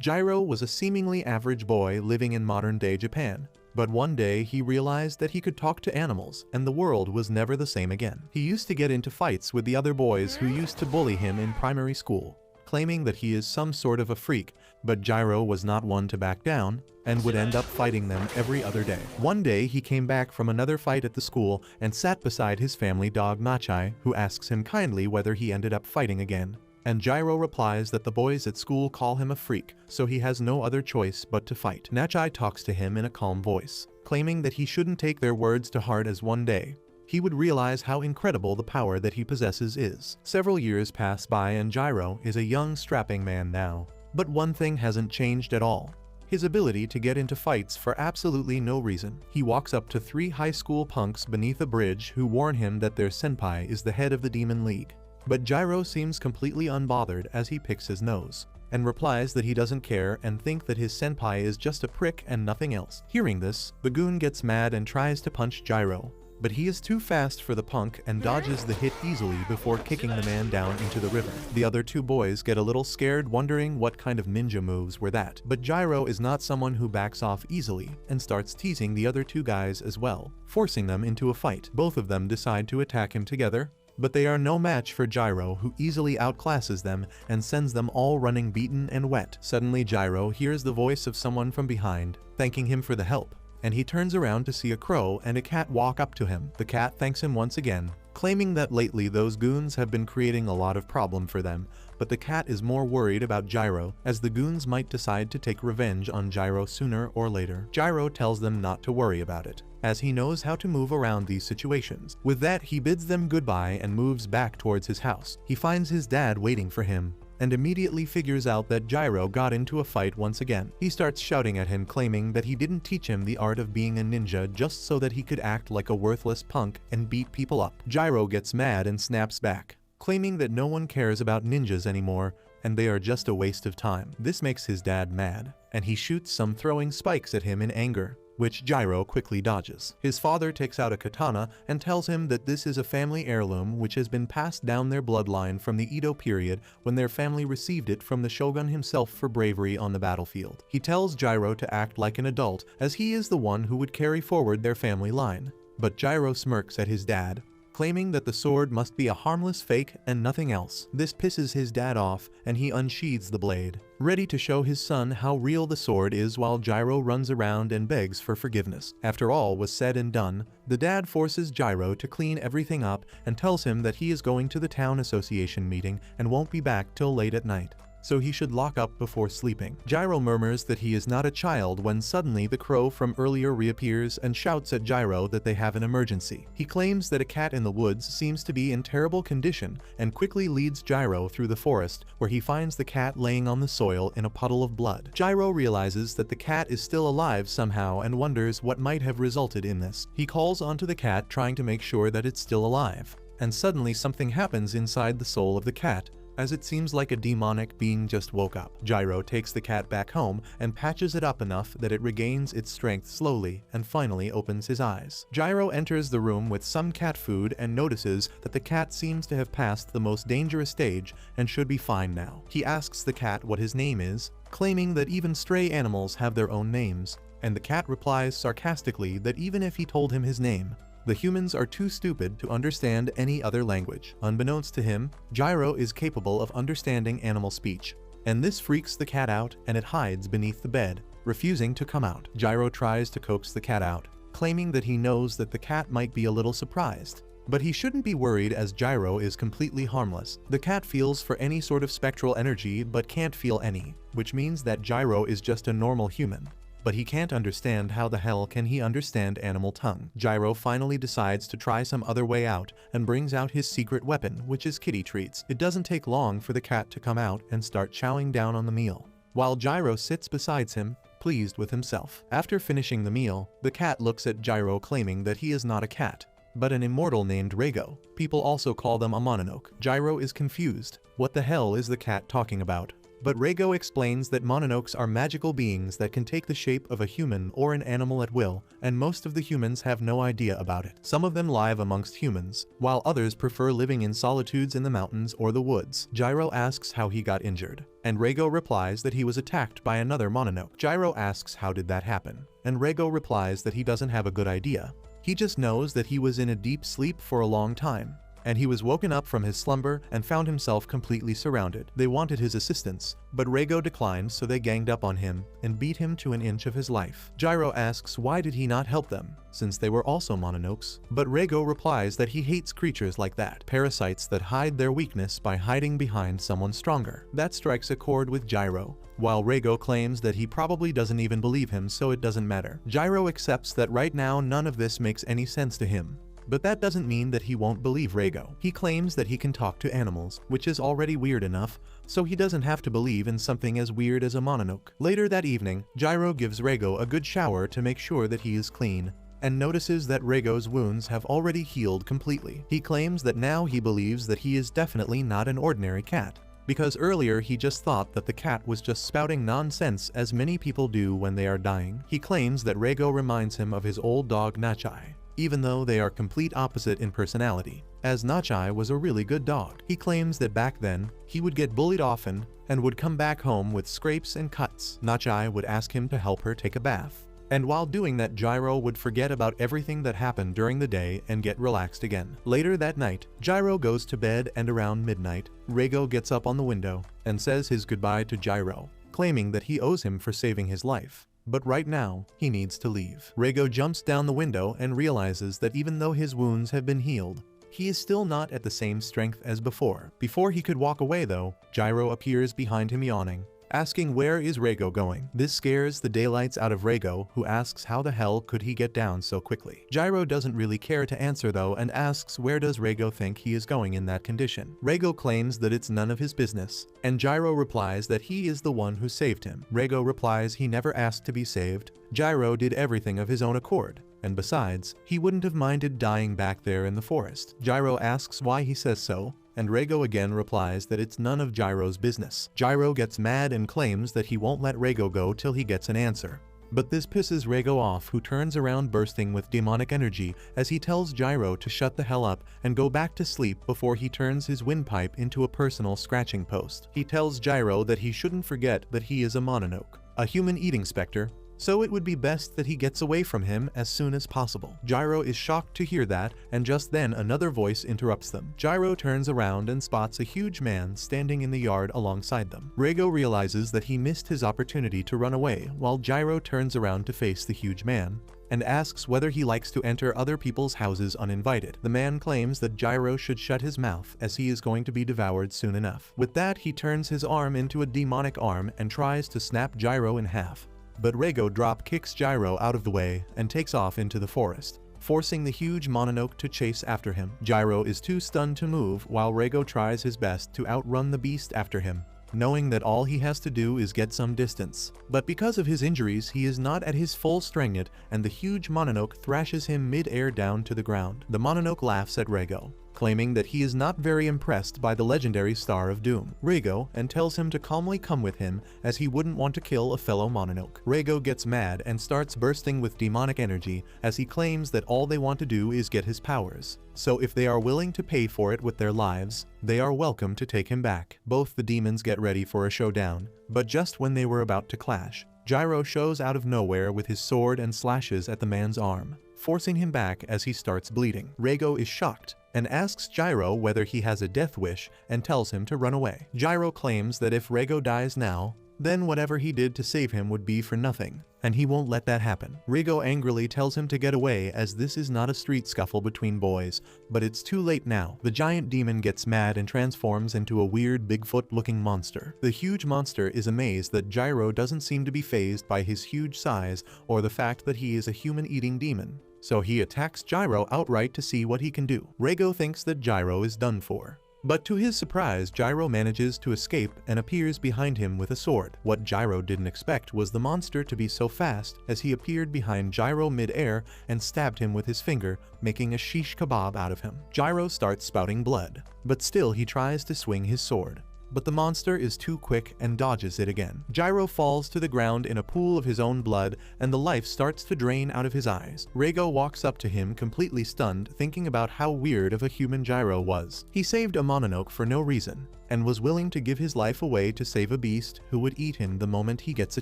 Gyro was a seemingly average boy living in modern-day Japan. But one day he realized that he could talk to animals, and the world was never the same again. He used to get into fights with the other boys who used to bully him in primary school, claiming that he is some sort of a freak, but Gyro was not one to back down, and would end up fighting them every other day. One day he came back from another fight at the school and sat beside his family dog Nachai, who asks him kindly whether he ended up fighting again. And Gyro replies that the boys at school call him a freak, so he has no other choice but to fight. Nachai talks to him in a calm voice, claiming that he shouldn't take their words to heart, as one day he would realize how incredible the power that he possesses is. Several years pass by and Gyro is a young strapping man now. But one thing hasn't changed at all: his ability to get into fights for absolutely no reason. He walks up to 3 high school punks beneath a bridge who warn him that their senpai is the head of the Demon League. But Gyro seems completely unbothered as he picks his nose, and replies that he doesn't care and think that his senpai is just a prick and nothing else. Hearing this, the goon gets mad and tries to punch Gyro, but he is too fast for the punk and dodges the hit easily before kicking the man down into the river. The other 2 boys get a little scared, wondering what kind of ninja moves were that. But Gyro is not someone who backs off easily and starts teasing the other 2 guys as well, forcing them into a fight. Both of them decide to attack him together, but they are no match for Gyro, who easily outclasses them and sends them all running beaten and wet. Suddenly Gyro hears the voice of someone from behind, thanking him for the help, and he turns around to see a crow and a cat walk up to him. The cat thanks him once again, claiming that lately those goons have been creating a lot of problem for them, but the cat is more worried about Gyro, as the goons might decide to take revenge on Gyro sooner or later. Gyro tells them not to worry about it, as he knows how to move around these situations. With that, he bids them goodbye and moves back towards his house. He finds his dad waiting for him, and immediately figures out that Gyro got into a fight once again. He starts shouting at him, claiming that he didn't teach him the art of being a ninja just so that he could act like a worthless punk and beat people up. Gyro gets mad and snaps back, claiming that no one cares about ninjas anymore and they are just a waste of time. This makes his dad mad, and he shoots some throwing spikes at him in anger, which Gyro quickly dodges. His father takes out a katana and tells him that this is a family heirloom which has been passed down their bloodline from the Edo period, when their family received it from the shogun himself for bravery on the battlefield. He tells Gyro to act like an adult, as he is the one who would carry forward their family line. But Gyro smirks at his dad, claiming that the sword must be a harmless fake and nothing else. This pisses his dad off, and he unsheathes the blade, ready to show his son how real the sword is, while Gyro runs around and begs for forgiveness. After all was said and done, the dad forces Gyro to clean everything up and tells him that he is going to the town association meeting and won't be back till late at night, so he should lock up before sleeping. Gyro murmurs that he is not a child when suddenly the crow from earlier reappears and shouts at Gyro that they have an emergency. He claims that a cat in the woods seems to be in terrible condition and quickly leads Gyro through the forest, where he finds the cat laying on the soil in a puddle of blood. Gyro realizes that the cat is still alive somehow and wonders what might have resulted in this. He calls onto the cat, trying to make sure that it's still alive, and suddenly something happens inside the soul of the cat, as it seems like a demonic being just woke up. Gyro takes the cat back home and patches it up enough that it regains its strength slowly and finally opens his eyes. Gyro enters the room with some cat food and notices that the cat seems to have passed the most dangerous stage and should be fine now. He asks the cat what his name is, claiming that even stray animals have their own names, and the cat replies sarcastically that even if he told him his name, the humans are too stupid to understand any other language. Unbeknownst to him, Gyro is capable of understanding animal speech, and this freaks the cat out, and it hides beneath the bed, refusing to come out. Gyro tries to coax the cat out, claiming that he knows that the cat might be a little surprised, but he shouldn't be worried as Gyro is completely harmless. The cat feels for any sort of spectral energy but can't feel any, which means that Gyro is just a normal human. But he can't understand how the hell can he understand animal tongue. Gyro finally decides to try some other way out and brings out his secret weapon, which is kitty treats. It doesn't take long for the cat to come out and start chowing down on the meal, while Gyro sits beside him, pleased with himself. After finishing the meal, the cat looks at Gyro, claiming that he is not a cat, but an immortal named Reigo. People also call them a Mononoke. Gyro is confused. What the hell is the cat talking about? But Reigo explains that Mononokes are magical beings that can take the shape of a human or an animal at will, and most of the humans have no idea about it. Some of them live amongst humans, while others prefer living in solitudes in the mountains or the woods. Gyro asks how he got injured, and Reigo replies that he was attacked by another Mononoke. Gyro asks how did that happen, and Reigo replies that he doesn't have a good idea. He just knows that he was in a deep sleep for a long time, and he was woken up from his slumber and found himself completely surrounded. They wanted his assistance, but Reigo declined, so they ganged up on him and beat him to an inch of his life. Gyro asks why did he not help them, since they were also Mononokes, but Reigo replies that he hates creatures like that, parasites that hide their weakness by hiding behind someone stronger. That strikes a chord with Gyro, while Reigo claims that he probably doesn't even believe him, so it doesn't matter. Gyro accepts that right now none of this makes any sense to him. But that doesn't mean that he won't believe Reigo. He claims that he can talk to animals, which is already weird enough, so he doesn't have to believe in something as weird as a Mononoke. Later that evening, Gyro gives Reigo a good shower to make sure that he is clean, and notices that Reigo's wounds have already healed completely. He claims that now he believes that he is definitely not an ordinary cat, because earlier he just thought that the cat was just spouting nonsense as many people do when they are dying. He claims that Reigo reminds him of his old dog Nachai, even though they are complete opposite in personality, as Nachai was a really good dog. He claims that back then, he would get bullied often and would come back home with scrapes and cuts. Nachai would ask him to help her take a bath, and while doing that, Gyro would forget about everything that happened during the day and get relaxed again. Later that night, Gyro goes to bed, and around midnight, Reigo gets up on the window and says his goodbye to Gyro, claiming that he owes him for saving his life. But right now, he needs to leave. Reigo jumps down the window and realizes that even though his wounds have been healed, he is still not at the same strength as before. Before he could walk away though, Gyro appears behind him yawning, asking where is Reigo going. This scares the daylights out of Reigo, who asks how the hell could he get down so quickly. Gyro doesn't really care to answer though, and asks where does Reigo think he is going in that condition. Reigo claims that it's none of his business, and Gyro replies that he is the one who saved him. Reigo replies he never asked to be saved. Gyro did everything of his own accord, and besides, he wouldn't have minded dying back there in the forest. Gyro asks why he says so, and Reigo again replies that it's none of Gyro's business. Gyro gets mad and claims that he won't let Reigo go till he gets an answer. But this pisses Reigo off, who turns around bursting with demonic energy as he tells Gyro to shut the hell up and go back to sleep before he turns his windpipe into a personal scratching post. He tells Gyro that he shouldn't forget that he is a Mononoke, a human-eating specter, so it would be best that he gets away from him as soon as possible. Gyro is shocked to hear that, and just then another voice interrupts them. Gyro turns around and spots a huge man standing in the yard alongside them. Reigo realizes that he missed his opportunity to run away, while Gyro turns around to face the huge man and asks whether he likes to enter other people's houses uninvited. The man claims that Gyro should shut his mouth as he is going to be devoured soon enough. With that, he turns his arm into a demonic arm and tries to snap Gyro in half. But Reigo drop kicks Gyro out of the way and takes off into the forest, forcing the huge Mononoke to chase after him. Gyro is too stunned to move while Reigo tries his best to outrun the beast after him, knowing that all he has to do is get some distance. But because of his injuries, he is not at his full strength yet, and the huge Mononoke thrashes him mid-air down to the ground. The Mononoke laughs at Reigo, claiming that he is not very impressed by the legendary Star of Doom, Reigo, and tells him to calmly come with him as he wouldn't want to kill a fellow Mononoke. Reigo gets mad and starts bursting with demonic energy as he claims that all they want to do is get his powers, so if they are willing to pay for it with their lives, they are welcome to take him back. Both the demons get ready for a showdown, but just when they were about to clash, Gyro shows out of nowhere with his sword and slashes at the man's arm, forcing him back as he starts bleeding. Reigo is shocked and asks Gyro whether he has a death wish and tells him to run away. Gyro claims that if Reigo dies now, then whatever he did to save him would be for nothing, and he won't let that happen. Reigo angrily tells him to get away as this is not a street scuffle between boys, but it's too late now. The giant demon gets mad and transforms into a weird Bigfoot-looking monster. The huge monster is amazed that Gyro doesn't seem to be fazed by his huge size or the fact that he is a human-eating demon, so he attacks Gyro outright to see what he can do. Reigo thinks that Gyro is done for, but to his surprise, Gyro manages to escape and appears behind him with a sword. What Gyro didn't expect was the monster to be so fast, as he appeared behind Gyro mid-air and stabbed him with his finger, making a shish kebab out of him. Gyro starts spouting blood, but still he tries to swing his sword, but the monster is too quick and dodges it again. Gyro falls to the ground in a pool of his own blood, and the life starts to drain out of his eyes. Reigo walks up to him completely stunned, thinking about how weird of a human Gyro was. He saved a Mononoke for no reason, and was willing to give his life away to save a beast who would eat him the moment he gets a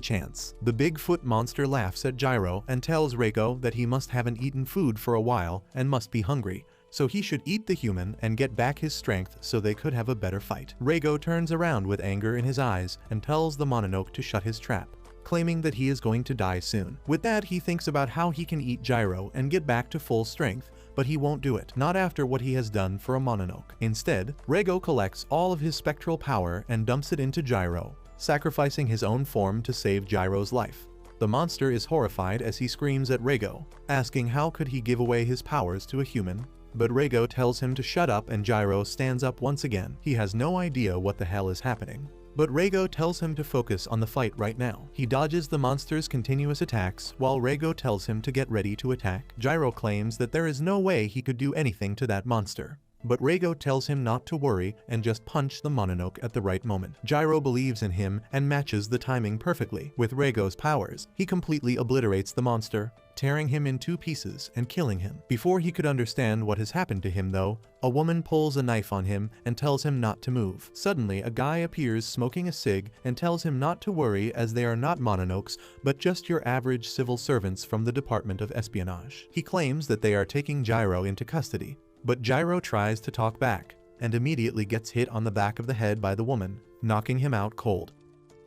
chance. The Bigfoot monster laughs at Gyro and tells Reigo that he must haven't eaten food for a while and must be hungry, so he should eat the human and get back his strength so they could have a better fight. Reigo turns around with anger in his eyes and tells the Mononoke to shut his trap, claiming that he is going to die soon. With that, he thinks about how he can eat Gyro and get back to full strength, but he won't do it, not after what he has done for a Mononoke. Instead, Reigo collects all of his spectral power and dumps it into Gyro, sacrificing his own form to save Gyro's life. The monster is horrified as he screams at Reigo, asking how could he give away his powers to a human, but Reigo tells him to shut up and Gyro stands up once again. He has no idea what the hell is happening, but Reigo tells him to focus on the fight right now. He dodges the monster's continuous attacks while Reigo tells him to get ready to attack. Gyro claims that there is no way he could do anything to that monster, but Reigo tells him not to worry and just punch the Mononoke at the right moment. Gyro believes in him and matches the timing perfectly. With Reigo's powers, he completely obliterates the monster, tearing him in 2 pieces and killing him. Before he could understand what has happened to him though, a woman pulls a knife on him and tells him not to move. Suddenly, a guy appears smoking a cig and tells him not to worry as they are not Mononokes, but just your average civil servants from the Department of Espionage. He claims that they are taking Gyro into custody, but Gyro tries to talk back and immediately gets hit on the back of the head by the woman, knocking him out cold.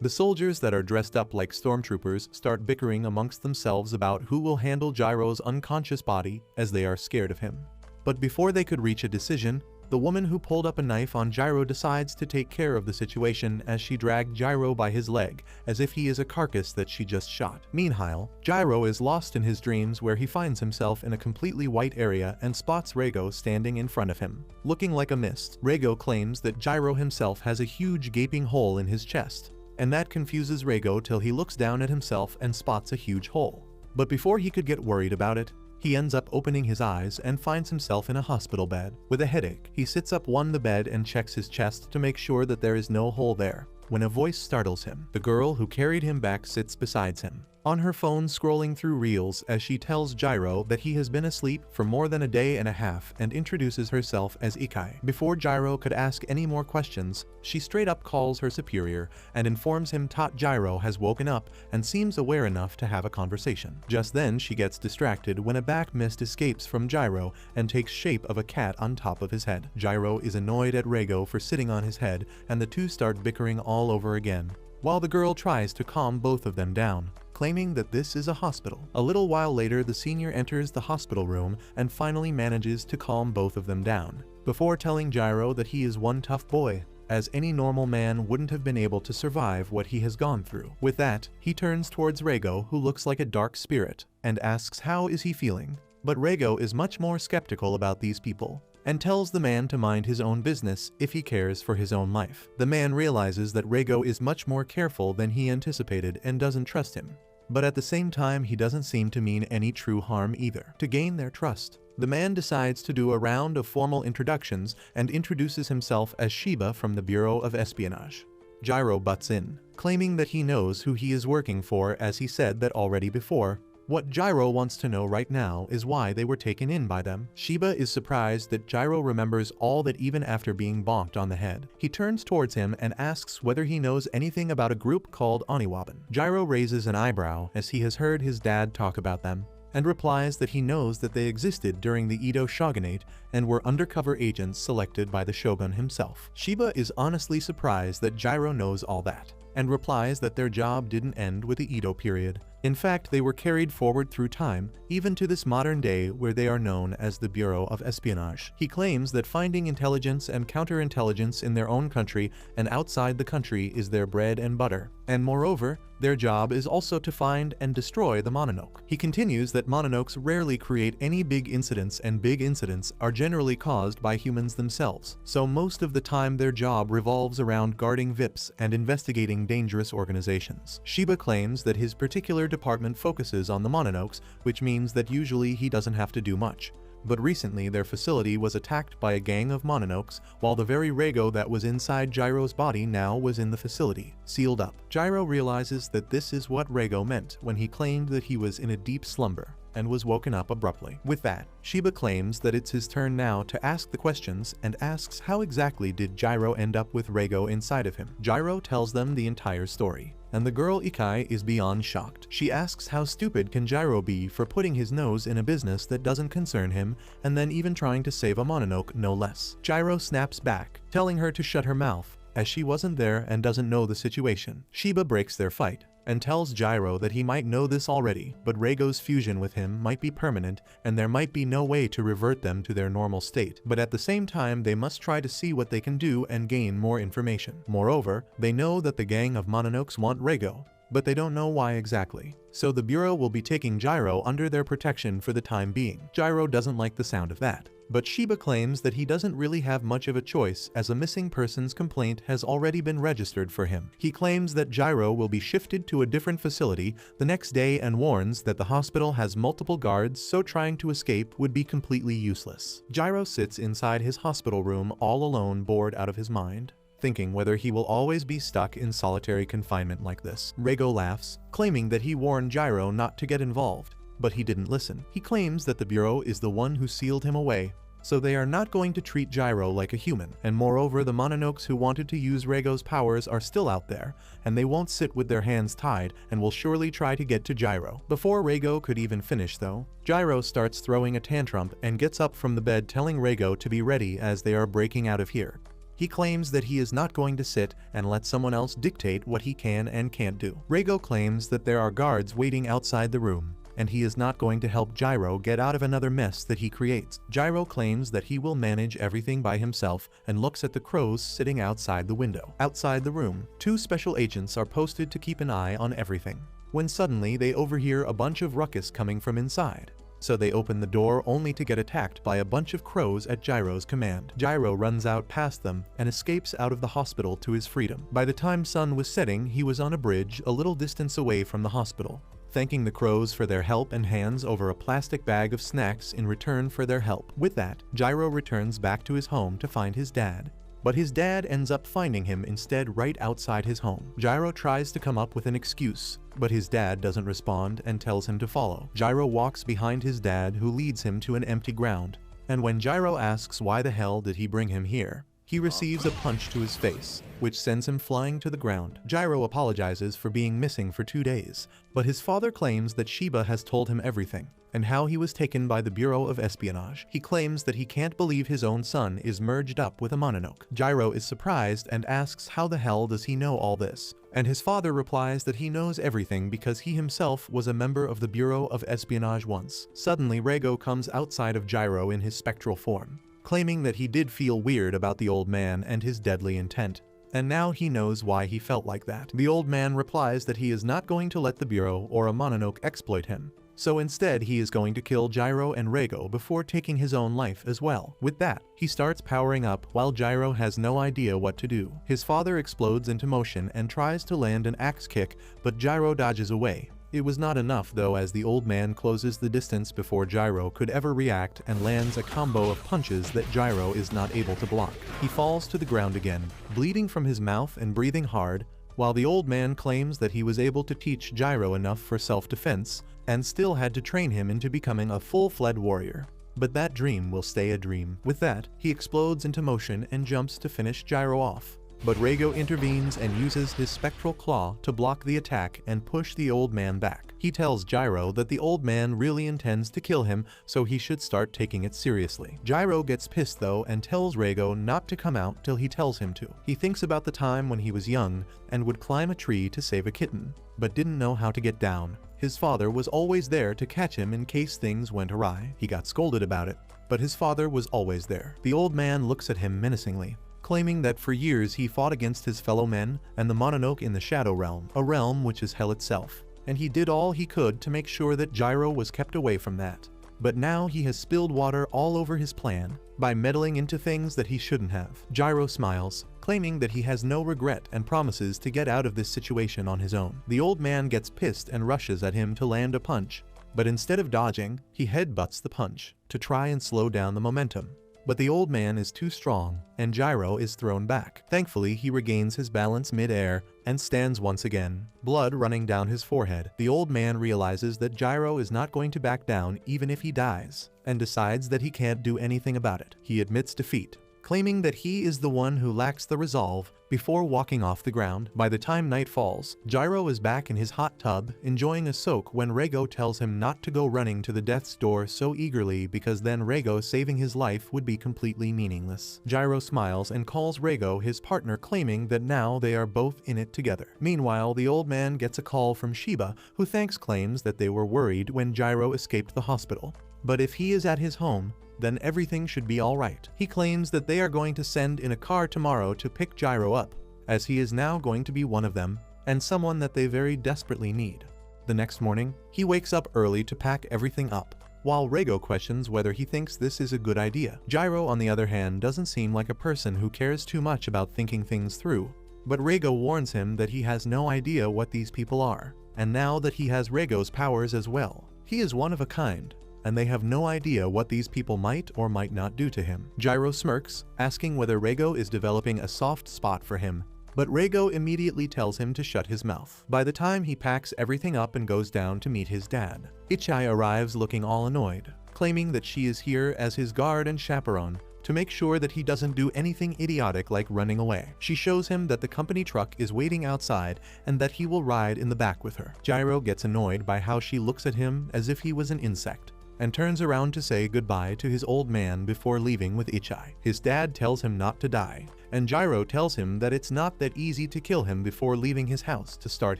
The soldiers that are dressed up like stormtroopers start bickering amongst themselves about who will handle Gyro's unconscious body as they are scared of him. But before they could reach a decision, the woman who pulled up a knife on Gyro decides to take care of the situation as she dragged Gyro by his leg as if he is a carcass that she just shot. Meanwhile, Gyro is lost in his dreams where he finds himself in a completely white area and spots Reigo standing in front of him, looking like a mist. Reigo claims that Gyro himself has a huge gaping hole in his chest, and that confuses Reigo till he looks down at himself and spots a huge hole. But before he could get worried about it, he ends up opening his eyes and finds himself in a hospital bed with a headache. He sits up on the bed and checks his chest to make sure that there is no hole there, when a voice startles him. The girl who carried him back sits beside him, on her phone scrolling through reels as she tells Gyro that he has been asleep for more than a day and a half and introduces herself as Ikai. Before Gyro could ask any more questions, she straight up calls her superior and informs him Gyro has woken up and seems aware enough to have a conversation. Just then she gets distracted when a back mist escapes from Gyro and takes shape of a cat on top of his head. Gyro is annoyed at Reigo for sitting on his head and the two start bickering all over again, while the girl tries to calm both of them down, claiming that this is a hospital. A little while later, the senior enters the hospital room and finally manages to calm both of them down, before telling Gyro that he is one tough boy, as any normal man wouldn't have been able to survive what he has gone through. With that, he turns towards Reigo, who looks like a dark spirit, and asks how is he feeling. But Reigo is much more skeptical about these people, and tells the man to mind his own business if he cares for his own life. The man realizes that Reigo is much more careful than he anticipated and doesn't trust him, but at the same time he doesn't seem to mean any true harm either. To gain their trust, the man decides to do a round of formal introductions and introduces himself as Shiba from the Bureau of Espionage. Gyro butts in, claiming that he knows who he is working for as he said that already before. What Gyro wants to know right now is why they were taken in by them. Shiba is surprised that Gyro remembers all that even after being bonked on the head. He turns towards him and asks whether he knows anything about a group called Oniwaban. Gyro raises an eyebrow as he has heard his dad talk about them, and replies that he knows that they existed during the Edo shogunate and were undercover agents selected by the shogun himself. Shiba is honestly surprised that Gyro knows all that, and replies that their job didn't end with the Edo period. In fact, they were carried forward through time, even to this modern day where they are known as the Bureau of Espionage. He claims that finding intelligence and counterintelligence in their own country and outside the country is their bread and butter, and moreover, their job is also to find and destroy the Mononoke. He continues that Mononokes rarely create any big incidents, and big incidents are generally caused by humans themselves, so most of the time their job revolves around guarding VIPs and investigating dangerous organizations. Shiba claims that his particular department focuses on the Mononokes, which means that usually he doesn't have to do much, But recently their facility was attacked by a gang of Mononokes, while the very Reigo that was inside Gyro's body now was in the facility, sealed up. Gyro realizes that this is what Reigo meant when he claimed that he was in a deep slumber and was woken up abruptly. With that, Shiba claims that it's his turn now to ask the questions and asks how exactly did Gyro end up with Reigo inside of him. Gyro tells them the entire story, and the girl Ikai is beyond shocked. She asks how stupid can Gyro be for putting his nose in a business that doesn't concern him, and then even trying to save a Mononoke no less. Gyro snaps back, telling her to shut her mouth, as she wasn't there and doesn't know the situation. Shiba breaks their fight and tells Gyro that he might know this already, but Reigo's fusion with him might be permanent and there might be no way to revert them to their normal state, but at the same time they must try to see what they can do and gain more information. Moreover, they know that the gang of Mononokes want Reigo, but they don't know why exactly. So the Bureau will be taking Gyro under their protection for the time being. Gyro doesn't like the sound of that, but Shiba claims that he doesn't really have much of a choice as a missing persons complaint has already been registered for him. He claims that Gyro will be shifted to a different facility the next day and warns that the hospital has multiple guards, so trying to escape would be completely useless. Gyro sits inside his hospital room all alone, bored out of his mind, thinking whether he will always be stuck in solitary confinement like this. Reigo laughs, claiming that he warned Gyro not to get involved, but he didn't listen. He claims that the Bureau is the one who sealed him away, so they are not going to treat Gyro like a human, and moreover the Mononokes who wanted to use Reigo's powers are still out there, and they won't sit with their hands tied and will surely try to get to Gyro. Before Reigo could even finish though, Gyro starts throwing a tantrum and gets up from the bed telling Reigo to be ready as they are breaking out of here. He claims that he is not going to sit and let someone else dictate what he can and can't do. Reigo claims that there are guards waiting outside the room, and he is not going to help Gyro get out of another mess that he creates. Gyro claims that he will manage everything by himself and looks at the crows sitting outside the window. Outside the room, 2 special agents are posted to keep an eye on everything, when suddenly they overhear a bunch of ruckus coming from inside. So they open the door only to get attacked by a bunch of crows at Gyro's command. Gyro runs out past them and escapes out of the hospital to his freedom. By the time sun was setting, he was on a bridge a little distance away from the hospital, thanking the crows for their help and hands over a plastic bag of snacks in return for their help. With that, Gyro returns back to his home to find his dad, but his dad ends up finding him instead right outside his home. Gyro tries to come up with an excuse, but his dad doesn't respond and tells him to follow. Gyro walks behind his dad, who leads him to an empty ground, and when Gyro asks why the hell did he bring him here, he receives a punch to his face, which sends him flying to the ground. Gyro apologizes for being missing for 2 days, but his father claims that Shiba has told him everything, and how he was taken by the Bureau of Espionage. He claims that he can't believe his own son is merged up with a Mononoke. Gyro is surprised and asks how the hell does he know all this, and his father replies that he knows everything because he himself was a member of the Bureau of Espionage once. Suddenly Reigo comes outside of Gyro in his spectral form, claiming that he did feel weird about the old man and his deadly intent, and now he knows why he felt like that. The old man replies that he is not going to let the Bureau or a Mononoke exploit him, so instead he is going to kill Gyro and Reigo before taking his own life as well. With that, he starts powering up while Gyro has no idea what to do. His father explodes into motion and tries to land an axe kick, but Gyro dodges away. It was not enough though, as the old man closes the distance before Gyro could ever react and lands a combo of punches that Gyro is not able to block. He falls to the ground again, bleeding from his mouth and breathing hard, while the old man claims that he was able to teach Gyro enough for self-defense and still had to train him into becoming a full-fledged warrior. But that dream will stay a dream. With that, he explodes into motion and jumps to finish Gyro off. But Reigo intervenes and uses his spectral claw to block the attack and push the old man back. He tells Gyro that the old man really intends to kill him, so he should start taking it seriously. Gyro gets pissed though and tells Reigo not to come out till he tells him to. He thinks about the time when he was young and would climb a tree to save a kitten, but didn't know how to get down. His father was always there to catch him in case things went awry. He got scolded about it, but his father was always there. The old man looks at him menacingly, claiming that for years he fought against his fellow men and the Mononoke in the Shadow Realm, a realm which is hell itself, and he did all he could to make sure that Gyro was kept away from that. But now he has spilled water all over his plan by meddling into things that he shouldn't have. Gyro smiles, claiming that he has no regret and promises to get out of this situation on his own. The old man gets pissed and rushes at him to land a punch, but instead of dodging, he headbutts the punch to try and slow down the momentum. But the old man is too strong, and Gyro is thrown back. Thankfully, he regains his balance mid-air and stands once again, blood running down his forehead. The old man realizes that Gyro is not going to back down even if he dies, and decides that he can't do anything about it. He admits defeat, claiming that he is the one who lacks the resolve, before walking off the ground. By the time night falls, Gyro is back in his hot tub, enjoying a soak when Rego tells him not to go running to the death's door so eagerly because then Rego saving his life would be completely meaningless. Gyro smiles and calls Rego his partner, claiming that now they are both in it together. Meanwhile, the old man gets a call from Shiba, who claims that they were worried when Gyro escaped the hospital. But if he is at his home, then everything should be alright. He claims that they are going to send in a car tomorrow to pick Gyro up, as he is now going to be one of them, and someone that they very desperately need. The next morning, he wakes up early to pack everything up, while Rego questions whether he thinks this is a good idea. Gyro, on the other hand, doesn't seem like a person who cares too much about thinking things through, but Rego warns him that he has no idea what these people are, and now that he has Rego's powers as well, he is one of a kind, and they have no idea what these people might or might not do to him. Gyro smirks, asking whether Rego is developing a soft spot for him, but Rego immediately tells him to shut his mouth. By the time he packs everything up and goes down to meet his dad, Ichai arrives looking all annoyed, claiming that she is here as his guard and chaperone, to make sure that he doesn't do anything idiotic like running away. She shows him that the company truck is waiting outside and that he will ride in the back with her. Gyro gets annoyed by how she looks at him as if he was an insect, and turns around to say goodbye to his old man before leaving with Ichai. His dad tells him not to die, and Gyro tells him that it's not that easy to kill him before leaving his house to start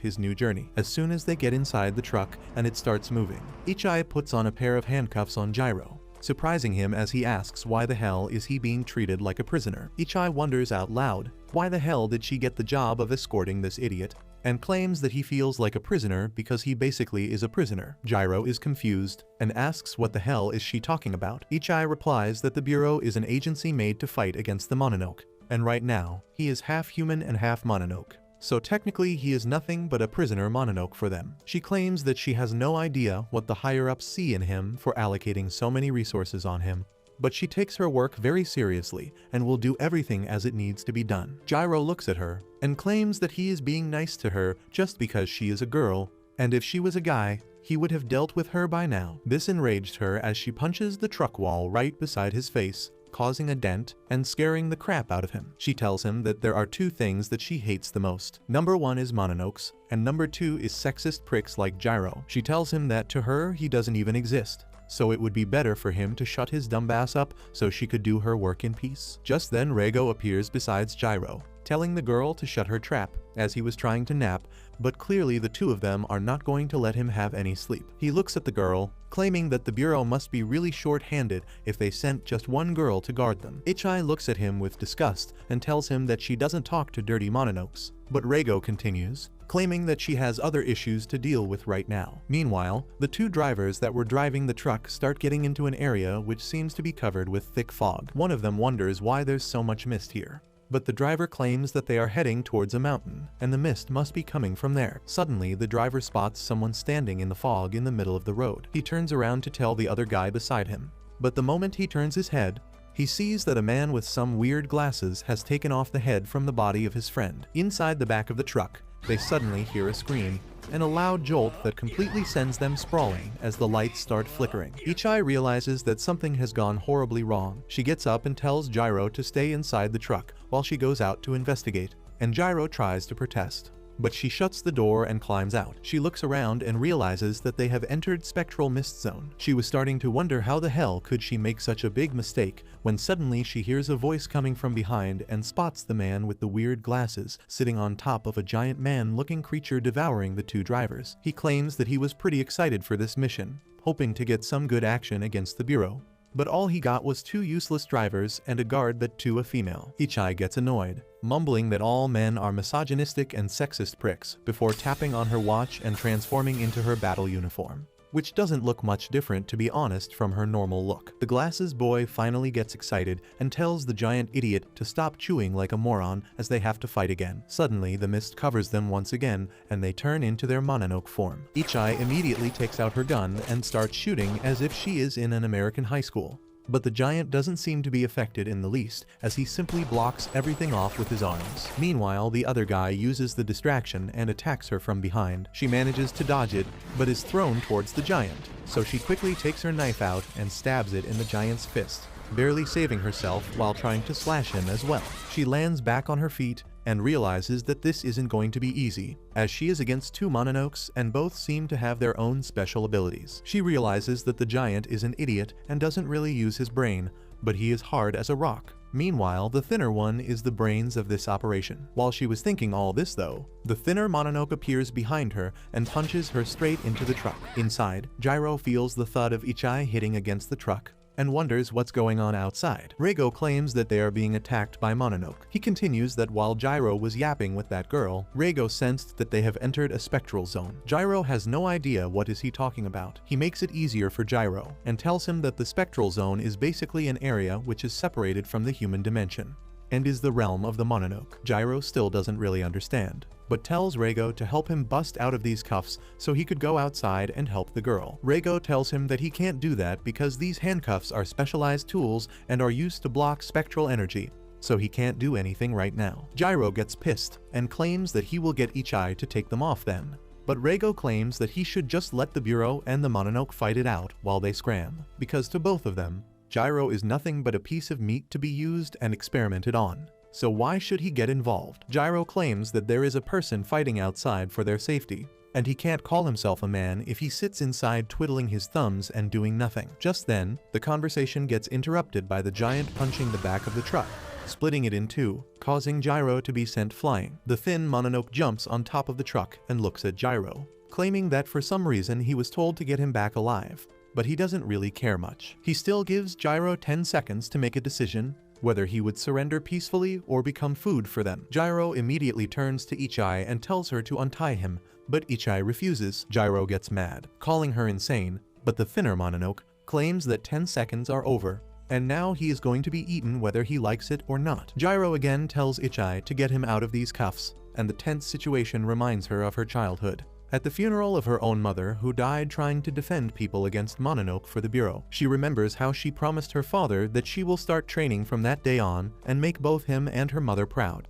his new journey. As soon as they get inside the truck and it starts moving, Ichai puts on a pair of handcuffs on Gyro, surprising him as he asks why the hell is he being treated like a prisoner. Ichai wonders out loud, why the hell did she get the job of escorting this idiot, and claims that he feels like a prisoner because he basically is a prisoner. Gyro is confused and asks what the hell is she talking about. Ichai replies that the Bureau is an agency made to fight against the Mononoke, and right now, he is half human and half Mononoke, so technically he is nothing but a prisoner Mononoke for them. She claims that she has no idea what the higher-ups see in him for allocating so many resources on him, but she takes her work very seriously and will do everything as it needs to be done. Gyro looks at her and claims that he is being nice to her just because she is a girl, and if she was a guy, he would have dealt with her by now. This enraged her as she punches the truck wall right beside his face, causing a dent and scaring the crap out of him. She tells him that there are two things that she hates the most. Number one is Mononokes, and number two is sexist pricks like Gyro. She tells him that to her he doesn't even exist, so it would be better for him to shut his dumb ass up so she could do her work in peace. Just then Rego appears beside Gyro, telling the girl to shut her trap, as he was trying to nap, but clearly the two of them are not going to let him have any sleep. He looks at the girl, claiming that the Bureau must be really short-handed if they sent just one girl to guard them. Ichai looks at him with disgust and tells him that she doesn't talk to dirty Mononokes, but Rego continues, claiming that she has other issues to deal with right now. Meanwhile, the two drivers that were driving the truck start getting into an area which seems to be covered with thick fog. One of them wonders why there's so much mist here, but the driver claims that they are heading towards a mountain, and the mist must be coming from there. Suddenly, the driver spots someone standing in the fog in the middle of the road. He turns around to tell the other guy beside him, but the moment he turns his head, he sees that a man with some weird glasses has taken off the head from the body of his friend. Inside the back of the truck, they suddenly hear a scream and a loud jolt that completely sends them sprawling as the lights start flickering. Ichai realizes that something has gone horribly wrong. She gets up and tells Gyro to stay inside the truck while she goes out to investigate, and Gyro tries to protest, but she shuts the door and climbs out. She looks around and realizes that they have entered Spectral Mist Zone. She was starting to wonder how the hell could she make such a big mistake when suddenly she hears a voice coming from behind and spots the man with the weird glasses sitting on top of a giant man-looking creature devouring the two drivers. He claims that he was pretty excited for this mission, hoping to get some good action against the Bureau, but all he got was two useless drivers and a guard that to a female. Ichai gets annoyed, mumbling that all men are misogynistic and sexist pricks before tapping on her watch and transforming into her battle uniform. which doesn't look much different to be honest from her normal look. The glasses boy finally gets excited and tells the giant idiot to stop chewing like a moron as they have to fight again. Suddenly, the mist covers them once again and they turn into their Mononoke form. Ichai immediately takes out her gun and starts shooting as if she is in an American high school. But the giant doesn't seem to be affected in the least, as he simply blocks everything off with his arms. Meanwhile, the other guy uses the distraction and attacks her from behind. She manages to dodge it, but is thrown towards the giant, so she quickly takes her knife out and stabs it in the giant's fist, barely saving herself while trying to slash him as well. She lands back on her feet and realizes that this isn't going to be easy, as she is against two Mononokes and both seem to have their own special abilities. She realizes that the giant is an idiot and doesn't really use his brain, but he is hard as a rock. Meanwhile, the thinner one is the brains of this operation. While she was thinking all this though, the thinner Mononoke appears behind her and punches her straight into the truck. Inside, Gyro feels the thud of Ichai hitting against the truck and wonders what's going on outside. Reigo claims that they are being attacked by Mononoke. He continues that while Gyro was yapping with that girl, Reigo sensed that they have entered a spectral zone. Gyro has no idea what is he talking about. He makes it easier for Gyro and tells him that the spectral zone is basically an area which is separated from the human dimension and is the realm of the Mononoke. Gyro still doesn't really understand, but tells Reigo to help him bust out of these cuffs so he could go outside and help the girl. Reigo tells him that he can't do that because these handcuffs are specialized tools and are used to block spectral energy, so he can't do anything right now. Gyro gets pissed and claims that he will get Ichai to take them off then. But Reigo claims that he should just let the Bureau and the Mononoke fight it out while they scram, because to both of them, Gyro is nothing but a piece of meat to be used and experimented on. So why should he get involved? Gyro claims that there is a person fighting outside for their safety, and he can't call himself a man if he sits inside twiddling his thumbs and doing nothing. Just then, the conversation gets interrupted by the giant punching the back of the truck, splitting it in two, causing Gyro to be sent flying. The thin Mononoke jumps on top of the truck and looks at Gyro, claiming that for some reason he was told to get him back alive, but he doesn't really care much. He still gives Gyro 10 seconds to make a decision, whether he would surrender peacefully or become food for them. Gyro immediately turns to Ichai and tells her to untie him, but Ichai refuses. Gyro gets mad, calling her insane, but the thinner Mononoke claims that 10 seconds are over, and now he is going to be eaten whether he likes it or not. Gyro again tells Ichai to get him out of these cuffs, and the tense situation reminds her of her childhood. At the funeral of her own mother, who died trying to defend people against Mononoke for the Bureau, she remembers how she promised her father that she will start training from that day on and make both him and her mother proud.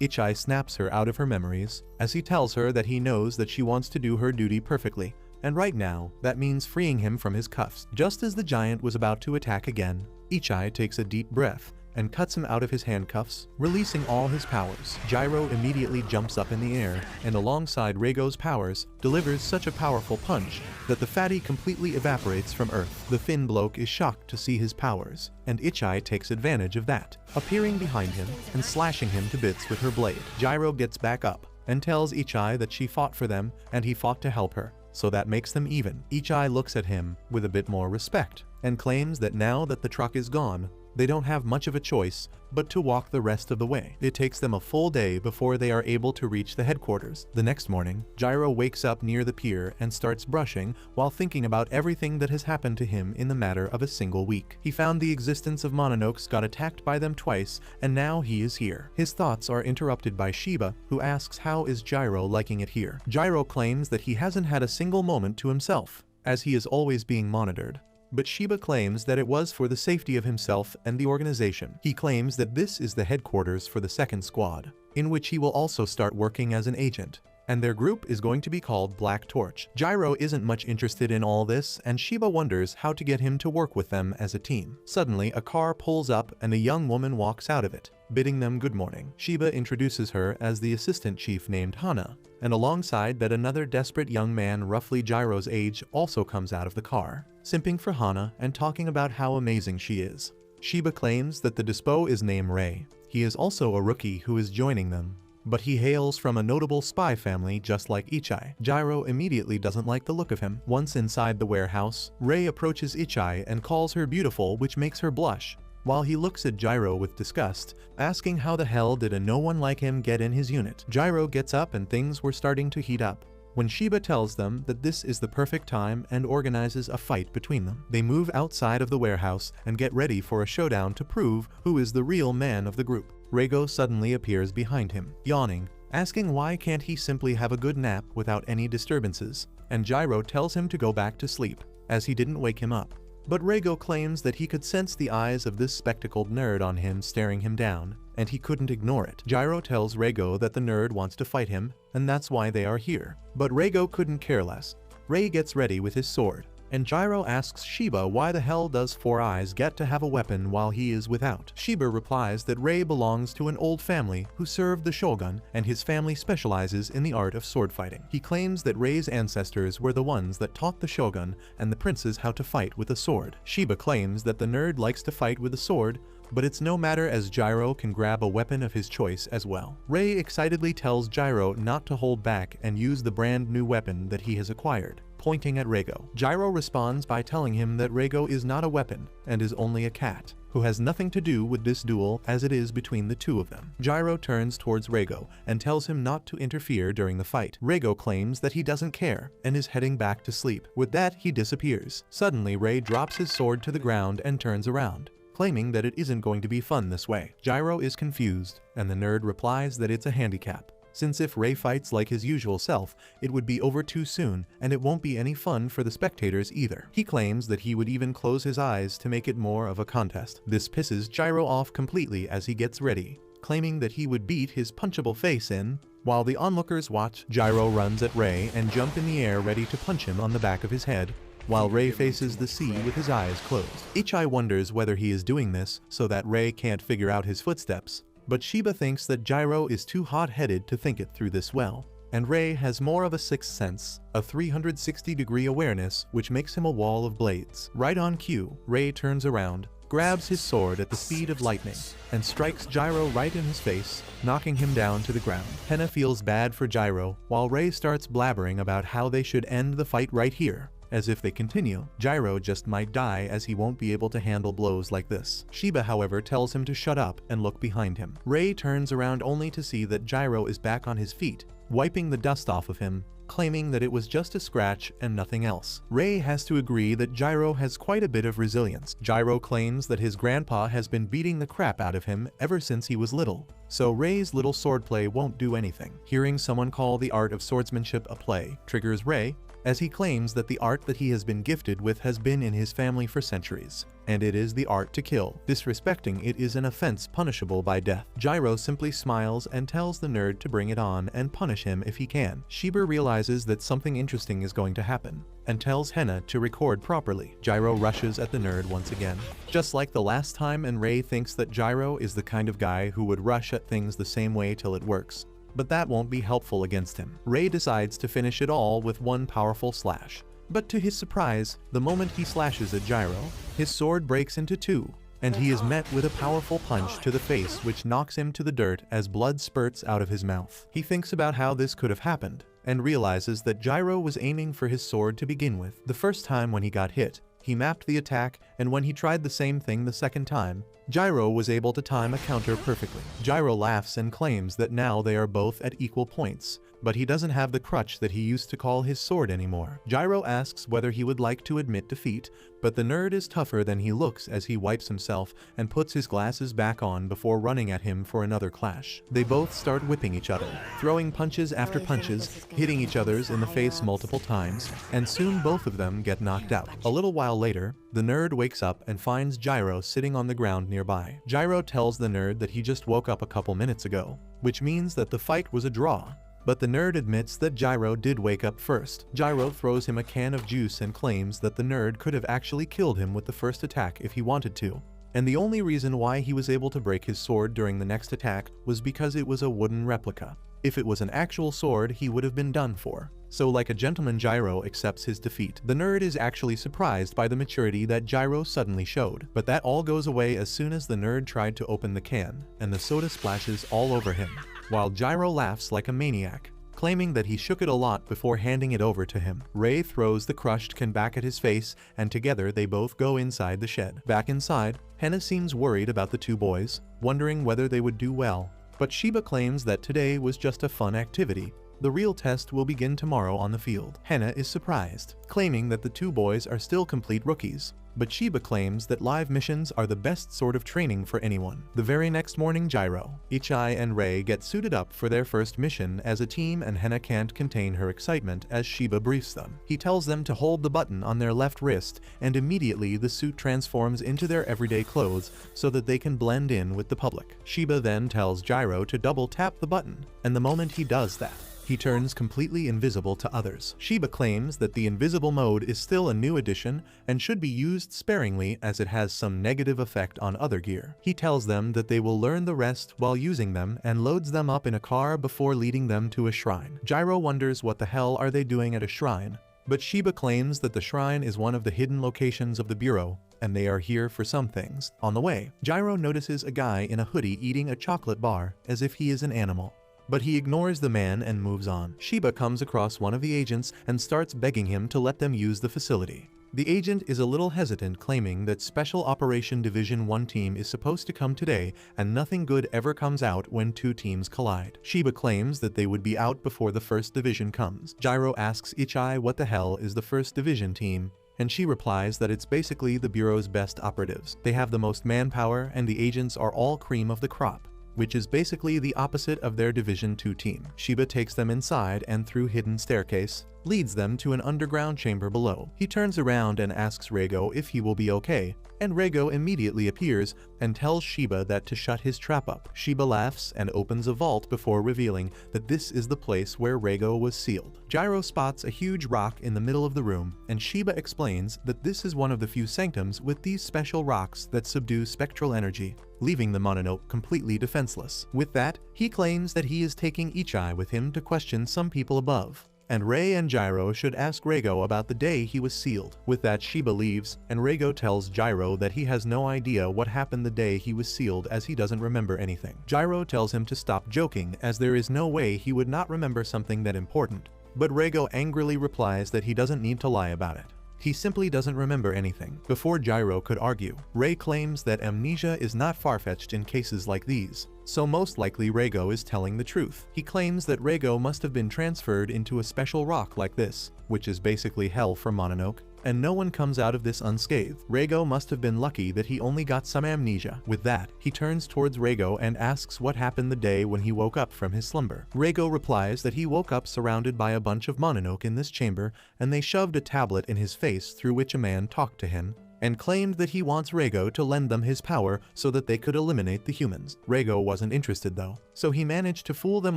Ichai snaps her out of her memories, as he tells her that he knows that she wants to do her duty perfectly, and right now, that means freeing him from his cuffs. Just as the giant was about to attack again, Ichai takes a deep breath and cuts him out of his handcuffs, releasing all his powers. Gyro immediately jumps up in the air, and alongside Reigo's powers, delivers such a powerful punch that the fatty completely evaporates from Earth. The thin bloke is shocked to see his powers, and Ichai takes advantage of that, appearing behind him and slashing him to bits with her blade. Gyro gets back up and tells Ichai that she fought for them and he fought to help her, so that makes them even. Ichai looks at him with a bit more respect and claims that now that the truck is gone, they don't have much of a choice but to walk the rest of the way. It takes them a full day before they are able to reach the headquarters. The next morning, Gyro wakes up near the pier and starts brushing while thinking about everything that has happened to him in the matter of a single week. He found the existence of Mononokes, got attacked by them twice, and now he is here. His thoughts are interrupted by Shiba, who asks how is Gyro liking it here. Gyro claims that he hasn't had a single moment to himself, as he is always being monitored. But Shiba claims that it was for the safety of himself and the organization. He claims that this is the headquarters for the second squad, in which he will also start working as an agent, and their group is going to be called Black Torch. Gyro isn't much interested in all this, and Shiba wonders how to get him to work with them as a team. Suddenly, a car pulls up and a young woman walks out of it, bidding them good morning. Shiba introduces her as the assistant chief named Hana, and alongside that another desperate young man roughly Gyro's age also comes out of the car, simping for Hana and talking about how amazing she is. Shiba claims that the dispo is named Ray. He is also a rookie who is joining them, but he hails from a notable spy family just like Ichai. Gyro immediately doesn't like the look of him. Once inside the warehouse, Ray approaches Ichai and calls her beautiful, which makes her blush, while he looks at Gyro with disgust, asking how the hell did a no one like him get in his unit. Gyro gets up and things were starting to heat up, when Sheba tells them that this is the perfect time and organizes a fight between them. They move outside of the warehouse and get ready for a showdown to prove who is the real man of the group. Reigo suddenly appears behind him, yawning, asking why can't he simply have a good nap without any disturbances, and Gyro tells him to go back to sleep, as he didn't wake him up. But Reigo claims that he could sense the eyes of this spectacled nerd on him staring him down, and he couldn't ignore it. Gyro tells Reigo that the nerd wants to fight him, and that's why they are here. But Reigo couldn't care less. Ray gets ready with his sword, and Gyro asks Sheba why the hell does Four Eyes get to have a weapon while he is without. Sheba replies that Ray belongs to an old family who served the shogun, and his family specializes in the art of sword fighting. He claims that Ray's ancestors were the ones that taught the shogun and the princes how to fight with a sword. Sheba claims that the nerd likes to fight with a sword, but it's no matter as Gyro can grab a weapon of his choice as well. Ray excitedly tells Gyro not to hold back and use the brand new weapon that he has acquired, pointing at Reigo. Gyro responds by telling him that Reigo is not a weapon and is only a cat, who has nothing to do with this duel as it is between the two of them. Gyro turns towards Reigo and tells him not to interfere during the fight. Reigo claims that he doesn't care and is heading back to sleep. With that, he disappears. Suddenly, Ray drops his sword to the ground and turns around, claiming that it isn't going to be fun this way. Gyro is confused, and the nerd replies that it's a handicap, since if Ray fights like his usual self, it would be over too soon and it won't be any fun for the spectators either. He claims that he would even close his eyes to make it more of a contest. This pisses Gyro off completely as he gets ready, claiming that he would beat his punchable face in. While the onlookers watch, Gyro runs at Ray and jumps in the air ready to punch him on the back of his head, while Ray faces the sea with his eyes closed. Ichai wonders whether he is doing this so that Ray can't figure out his footsteps, but Sheba thinks that Gyro is too hot-headed to think it through this well, and Ray has more of a sixth sense, a 360-degree awareness which makes him a wall of blades. Right on cue, Ray turns around, grabs his sword at the speed of lightning, and strikes Gyro right in his face, knocking him down to the ground. Henna feels bad for Gyro, while Ray starts blabbering about how they should end the fight right here, as if they continue, Gyro just might die as he won't be able to handle blows like this. Sheba, however, tells him to shut up and look behind him. Ray turns around only to see that Gyro is back on his feet, wiping the dust off of him, claiming that it was just a scratch and nothing else. Ray has to agree that Gyro has quite a bit of resilience. Gyro claims that his grandpa has been beating the crap out of him ever since he was little, so Ray's little swordplay won't do anything. Hearing someone call the art of swordsmanship a play triggers Ray, as he claims that the art that he has been gifted with has been in his family for centuries, and it is the art to kill. Disrespecting it is an offense punishable by death. Gyro simply smiles and tells the nerd to bring it on and punish him if he can. Sheba realizes that something interesting is going to happen, and tells Henna to record properly. Gyro rushes at the nerd once again, just like the last time, and Ray thinks that Gyro is the kind of guy who would rush at things the same way till it works. But that won't be helpful against him. Ray decides to finish it all with one powerful slash. But to his surprise, the moment he slashes at Gyro, his sword breaks into two, and he is met with a powerful punch to the face which knocks him to the dirt as blood spurts out of his mouth. He thinks about how this could have happened, and realizes that Gyro was aiming for his sword to begin with. The first time when he got hit, he mapped the attack, and when he tried the same thing the second time, Gyro was able to time a counter perfectly. Gyro laughs and claims that now they are both at equal points, but he doesn't have the crutch that he used to call his sword anymore. Gyro asks whether he would like to admit defeat, but the nerd is tougher than he looks as he wipes himself and puts his glasses back on before running at him for another clash. They both start whipping each other, throwing punches after punches, hitting each other's in the face multiple times, and soon both of them get knocked out. A little while later, the nerd wakes up and finds Gyro sitting on the ground nearby. Gyro tells the nerd that he just woke up a couple minutes ago, which means that the fight was a draw. But the nerd admits that Gyro did wake up first. Gyro throws him a can of juice and claims that the nerd could have actually killed him with the first attack if he wanted to. And the only reason why he was able to break his sword during the next attack was because it was a wooden replica. If it was an actual sword, he would have been done for. So like a gentleman, Gyro accepts his defeat. The nerd is actually surprised by the maturity that Gyro suddenly showed, but that all goes away as soon as the nerd tried to open the can, and the soda splashes all over him, while Gyro laughs like a maniac, claiming that he shook it a lot before handing it over to him. Ray throws the crushed can back at his face, and together they both go inside the shed. Back inside, Henna seems worried about the two boys, wondering whether they would do well. But Sheba claims that today was just a fun activity, The real test will begin tomorrow on the field. Hena is surprised, claiming that the two boys are still complete rookies. But Shiba claims that live missions are the best sort of training for anyone. The very next morning, Gyro, Ichai and Rei get suited up for their first mission as a team, and Hena can't contain her excitement as Shiba briefs them. He tells them to hold the button on their left wrist, and immediately the suit transforms into their everyday clothes so that they can blend in with the public. Shiba then tells Gyro to double tap the button, and the moment he does that, he turns completely invisible to others. Shiba claims that the invisible mode is still a new addition and should be used sparingly as it has some negative effect on other gear. He tells them that they will learn the rest while using them and loads them up in a car before leading them to a shrine. Gyro wonders what the hell are they doing at a shrine, but Shiba claims that the shrine is one of the hidden locations of the Bureau, and they are here for some things. On the way, Gyro notices a guy in a hoodie eating a chocolate bar as if he is an animal. But he ignores the man and moves on. Shiba comes across one of the agents and starts begging him to let them use the facility. The agent is a little hesitant, claiming that Special Operation Division 1 team is supposed to come today and nothing good ever comes out when two teams collide. Shiba claims that they would be out before the first division comes. Gyro asks Ichai what the hell is the first division team, and she replies that it's basically the Bureau's best operatives. They have the most manpower and the agents are all cream of the crop, which is basically the opposite of their Division 2 team. Shiba takes them inside and through hidden staircase, leads them to an underground chamber below. He turns around and asks Rego if he will be okay, and Rego immediately appears and tells Shiba that to shut his trap up. Shiba laughs and opens a vault before revealing that this is the place where Rego was sealed. Gyro spots a huge rock in the middle of the room, and Shiba explains that this is one of the few sanctums with these special rocks that subdue spectral energy, leaving the Mononoke completely defenseless. With that, he claims that he is taking Ichai with him to question some people above, and Rei and Gyro should ask Rego about the day he was sealed. With that, Shiba leaves, and Rego tells Gyro that he has no idea what happened the day he was sealed as he doesn't remember anything. Gyro tells him to stop joking as there is no way he would not remember something that important, but Rego angrily replies that he doesn't need to lie about it. He simply doesn't remember anything. Before Gyro could argue, Rei claims that amnesia is not far-fetched in cases like these, so most likely Rego is telling the truth. He claims that Rego must have been transferred into a special rock like this, which is basically hell for Mononoke, and no one comes out of this unscathed. Rego must have been lucky that he only got some amnesia. With that, he turns towards Rego and asks what happened the day when he woke up from his slumber. Rego replies that he woke up surrounded by a bunch of Mononoke in this chamber, and they shoved a tablet in his face through which a man talked to him, and claimed that he wants Rego to lend them his power so that they could eliminate the humans. Rego wasn't interested though, so he managed to fool them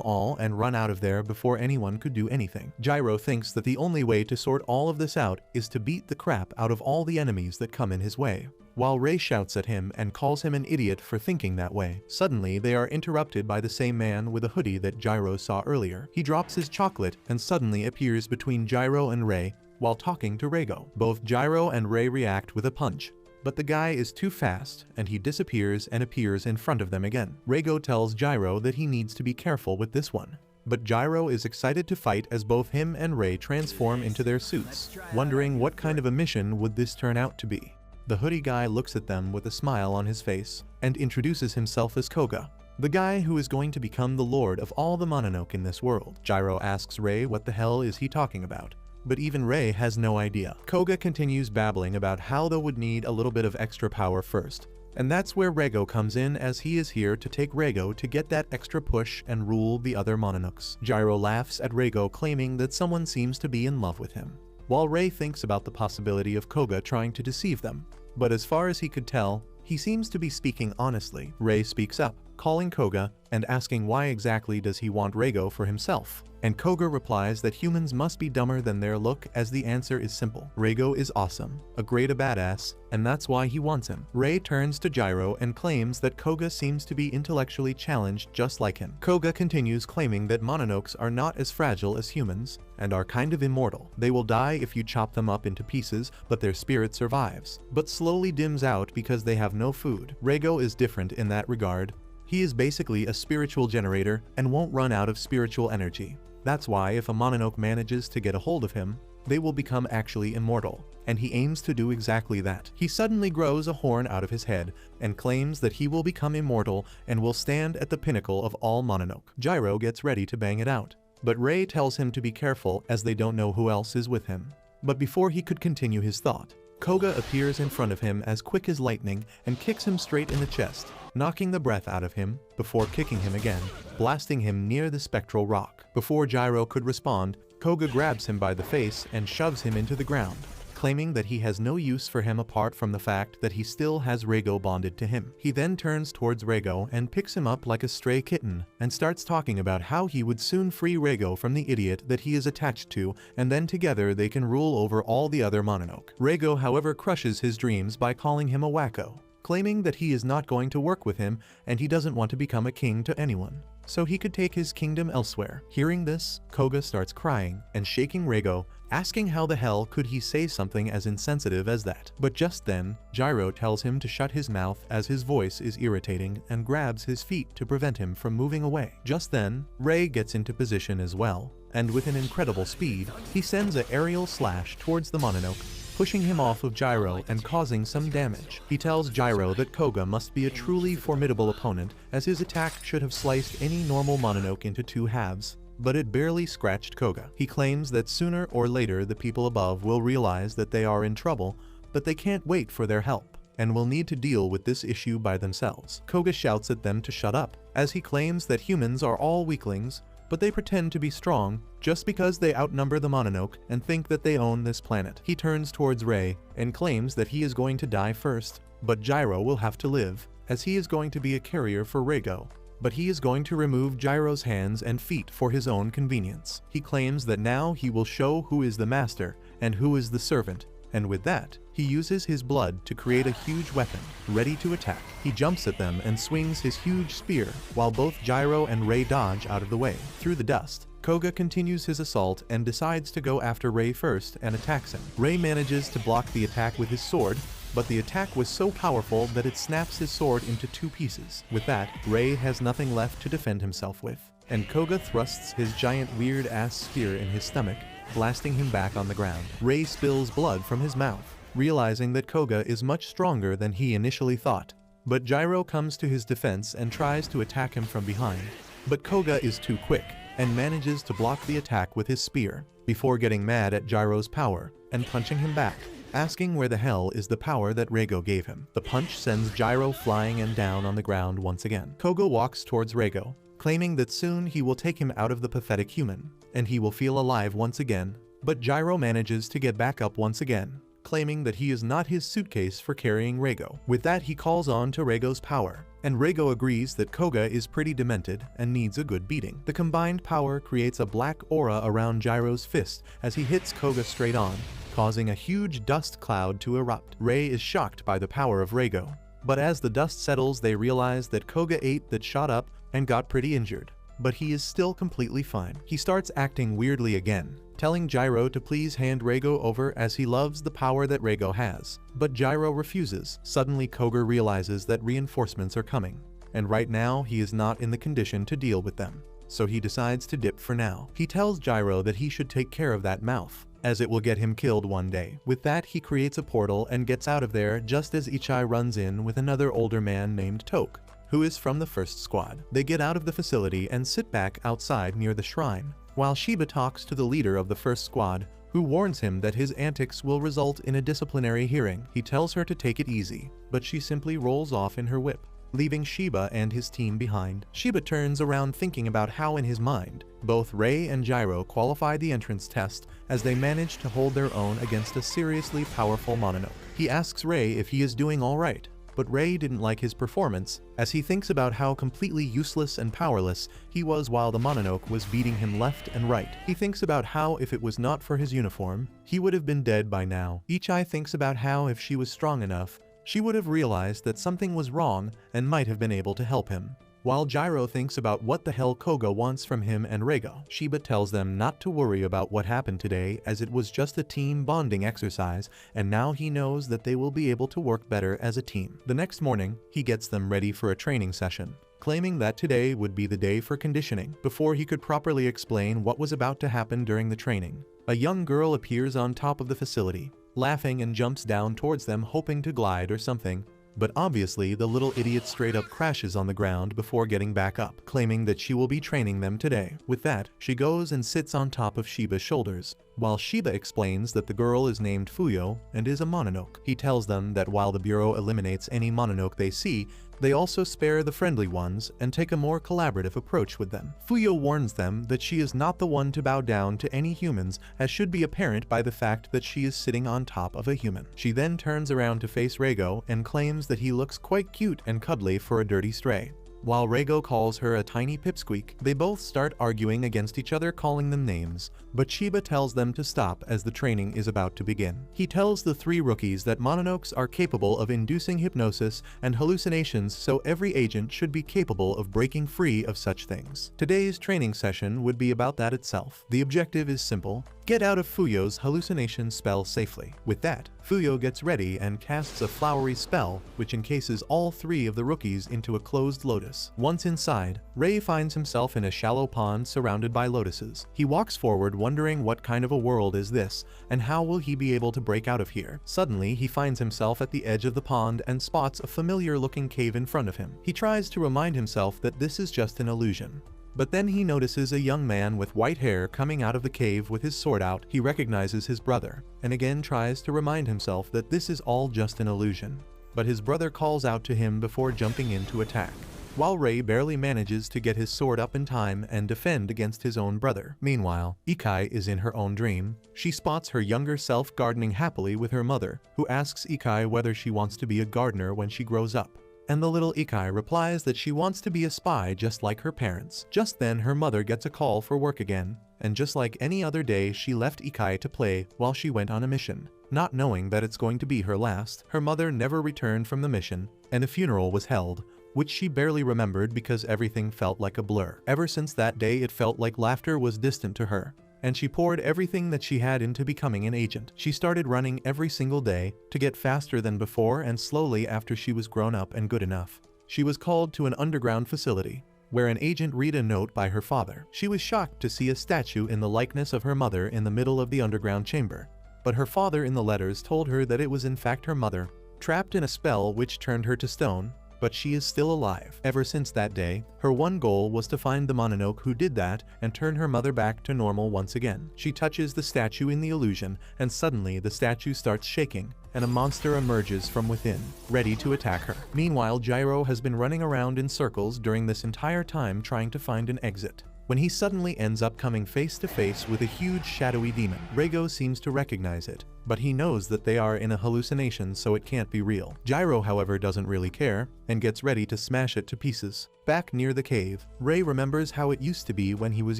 all and run out of there before anyone could do anything. Gyro thinks that the only way to sort all of this out is to beat the crap out of all the enemies that come in his way, while Rei shouts at him and calls him an idiot for thinking that way. Suddenly, they are interrupted by the same man with a hoodie that Gyro saw earlier. He drops his chocolate and suddenly appears between Gyro and Rei while talking to Rego. Both Gyro and Rei react with a punch, but the guy is too fast and he disappears and appears in front of them again. Rego tells Gyro that he needs to be careful with this one, but Gyro is excited to fight as both him and Rei transform into their suits, wondering what kind of a mission would this turn out to be. The hoodie guy looks at them with a smile on his face and introduces himself as Koga, the guy who is going to become the lord of all the Mononoke in this world. Gyro asks Rei what the hell is he talking about, but even Rei has no idea. Koga continues babbling about how they would need a little bit of extra power first, and that's where Rego comes in, as he is here to take Rego to get that extra push and rule the other Mononokes. Gyro laughs at Rego, claiming that someone seems to be in love with him, while Rei thinks about the possibility of Koga trying to deceive them, but as far as he could tell, he seems to be speaking honestly. Rei speaks up, calling Koga and asking why exactly does he want Rego for himself, and Koga replies that humans must be dumber than their look, as the answer is simple. Rego is awesome, a badass, and that's why he wants him. Rei turns to Gyro and claims that Koga seems to be intellectually challenged just like him. Koga continues claiming that Mononokes are not as fragile as humans and are kind of immortal. They will die if you chop them up into pieces, but their spirit survives, but slowly dims out because they have no food. Rego is different in that regard. He is basically a spiritual generator and won't run out of spiritual energy. That's why if a Mononoke manages to get a hold of him, they will become actually immortal, and he aims to do exactly that. He suddenly grows a horn out of his head and claims that he will become immortal and will stand at the pinnacle of all Mononoke. Gyro gets ready to bang it out, but Ray tells him to be careful as they don't know who else is with him. But before he could continue his thought, Koga appears in front of him as quick as lightning and kicks him straight in the chest, knocking the breath out of him before kicking him again, blasting him near the spectral rock. Before Gyro could respond, Koga grabs him by the face and shoves him into the ground, claiming that he has no use for him apart from the fact that he still has Reigo bonded to him. He then turns towards Reigo and picks him up like a stray kitten and starts talking about how he would soon free Reigo from the idiot that he is attached to, and then together they can rule over all the other Mononoke. Reigo, however, crushes his dreams by calling him a wacko, claiming that he is not going to work with him and he doesn't want to become a king to anyone, so he could take his kingdom elsewhere. Hearing this, Koga starts crying and shaking Reigo, asking how the hell could he say something as insensitive as that. But just then, Gyro tells him to shut his mouth as his voice is irritating and grabs his feet to prevent him from moving away. Just then, Ray gets into position as well, and with an incredible speed, he sends an aerial slash towards the Mononoke, pushing him off of Gyro and causing some damage. He tells Gyro that Koga must be a truly formidable opponent, as his attack should have sliced any normal Mononoke into two halves, but it barely scratched Koga. He claims that sooner or later the people above will realize that they are in trouble, but they can't wait for their help, and will need to deal with this issue by themselves. Koga shouts at them to shut up, as he claims that humans are all weaklings, but they pretend to be strong just because they outnumber the Mononoke and think that they own this planet. He turns towards Ray and claims that he is going to die first, but Gyro will have to live, as he is going to be a carrier for Reigo. But he is going to remove Gyro's hands and feet for his own convenience. He claims that now he will show who is the master and who is the servant, and with that, he uses his blood to create a huge weapon, ready to attack. He jumps at them and swings his huge spear, while both Gyro and Ray dodge out of the way. Through the dust, Koga continues his assault and decides to go after Ray first and attacks him. Ray manages to block the attack with his sword, but the attack was so powerful that it snaps his sword into two pieces. With that, Ray has nothing left to defend himself with, and Koga thrusts his giant weird-ass spear in his stomach, blasting him back on the ground. Ray spills blood from his mouth, realizing that Koga is much stronger than he initially thought. But Gyro comes to his defense and tries to attack him from behind, but Koga is too quick and manages to block the attack with his spear, before getting mad at Gyro's power and punching him back, asking where the hell is the power that Reigo gave him. The punch sends Gyro flying and down on the ground once again. Koga walks towards Reigo, claiming that soon he will take him out of the pathetic human, and he will feel alive once again, but Gyro manages to get back up once again, claiming that he is not his suitcase for carrying Reigo. With that, he calls on to Reigo's power, and Reigo agrees that Koga is pretty demented and needs a good beating. The combined power creates a black aura around Gyro's fist as he hits Koga straight on, causing a huge dust cloud to erupt. Ray is shocked by the power of Reigo, but as the dust settles they realize that Koga ate that shot up and got pretty injured, but he is still completely fine. He starts acting weirdly again, telling Gyro to please hand Reigo over as he loves the power that Reigo has, but Gyro refuses. Suddenly Koga realizes that reinforcements are coming, and right now he is not in the condition to deal with them, so he decides to dip for now. He tells Gyro that he should take care of that mouth, as it will get him killed one day. With that, he creates a portal and gets out of there just as Ichai runs in with another older man named Toke, who is from the first squad. They get out of the facility and sit back outside near the shrine, while Shiba talks to the leader of the first squad, who warns him that his antics will result in a disciplinary hearing. He tells her to take it easy, but she simply rolls off in her whip, leaving Shiba and his team behind. Shiba turns around thinking about how in his mind, both Ray and Gyro qualified the entrance test as they managed to hold their own against a seriously powerful Mononoke. He asks Ray if he is doing alright, but Ray didn't like his performance, as he thinks about how completely useless and powerless he was while the Mononoke was beating him left and right. He thinks about how if it was not for his uniform, he would have been dead by now. Ichai thinks about how if she was strong enough, she would have realized that something was wrong and might have been able to help him. While Gyro thinks about what the hell Koga wants from him and Reigo, Shiba tells them not to worry about what happened today as it was just a team bonding exercise, and now he knows that they will be able to work better as a team. The next morning, he gets them ready for a training session, claiming that today would be the day for conditioning. Before he could properly explain what was about to happen during the training, a young girl appears on top of the facility, laughing and jumps down towards them hoping to glide or something, but obviously the little idiot straight up crashes on the ground before getting back up, claiming that she will be training them today. With that, she goes and sits on top of Shiba's shoulders, while Shiba explains that the girl is named Fuyo and is a Mononoke. He tells them that while the Bureau eliminates any Mononoke they see, they also spare the friendly ones and take a more collaborative approach with them. Fuyo warns them that she is not the one to bow down to any humans, as should be apparent by the fact that she is sitting on top of a human. She then turns around to face Reigo and claims that he looks quite cute and cuddly for a dirty stray. While Reigo calls her a tiny pipsqueak, they both start arguing against each other, calling them names, but Shiba tells them to stop as the training is about to begin. He tells the three rookies that Mononokes are capable of inducing hypnosis and hallucinations, so every agent should be capable of breaking free of such things. Today's training session would be about that itself. The objective is simple: get out of Fuyo's hallucination spell safely. With that, Fuyo gets ready and casts a flowery spell, which encases all three of the rookies into a closed lotus. Once inside, Rei finds himself in a shallow pond surrounded by lotuses. He walks forward wondering what kind of a world is this, and how will he be able to break out of here. Suddenly, he finds himself at the edge of the pond and spots a familiar-looking cave in front of him. He tries to remind himself that this is just an illusion. But then he notices a young man with white hair coming out of the cave with his sword out. He recognizes his brother, and again tries to remind himself that this is all just an illusion. But his brother calls out to him before jumping in to attack, while Rei barely manages to get his sword up in time and defend against his own brother. Meanwhile, Ikai is in her own dream. She spots her younger self gardening happily with her mother, who asks Ikai whether she wants to be a gardener when she grows up. And the little Ikai replies that she wants to be a spy just like her parents. Just then her mother gets a call for work again, and just like any other day she left Ikai to play while she went on a mission. Not knowing that it's going to be her last, her mother never returned from the mission, and a funeral was held, which she barely remembered because everything felt like a blur. Ever since that day it felt like laughter was distant to her, and she poured everything that she had into becoming an agent. She started running every single day to get faster than before, and slowly after she was grown up and good enough, she was called to an underground facility where an agent read a note by her father. She was shocked to see a statue in the likeness of her mother in the middle of the underground chamber, but her father in the letters told her that it was in fact her mother, trapped in a spell which turned her to stone, but she is still alive. Ever since that day, her one goal was to find the Mononoke who did that and turn her mother back to normal once again. She touches the statue in the illusion, and suddenly the statue starts shaking, and a monster emerges from within, ready to attack her. Meanwhile, Gyro has been running around in circles during this entire time trying to find an exit, when he suddenly ends up coming face to face with a huge shadowy demon. Reigo seems to recognize it, but he knows that they are in a hallucination, so it can't be real. Gyro, however, doesn't really care, and gets ready to smash it to pieces. Back near the cave, Rei remembers how it used to be when he was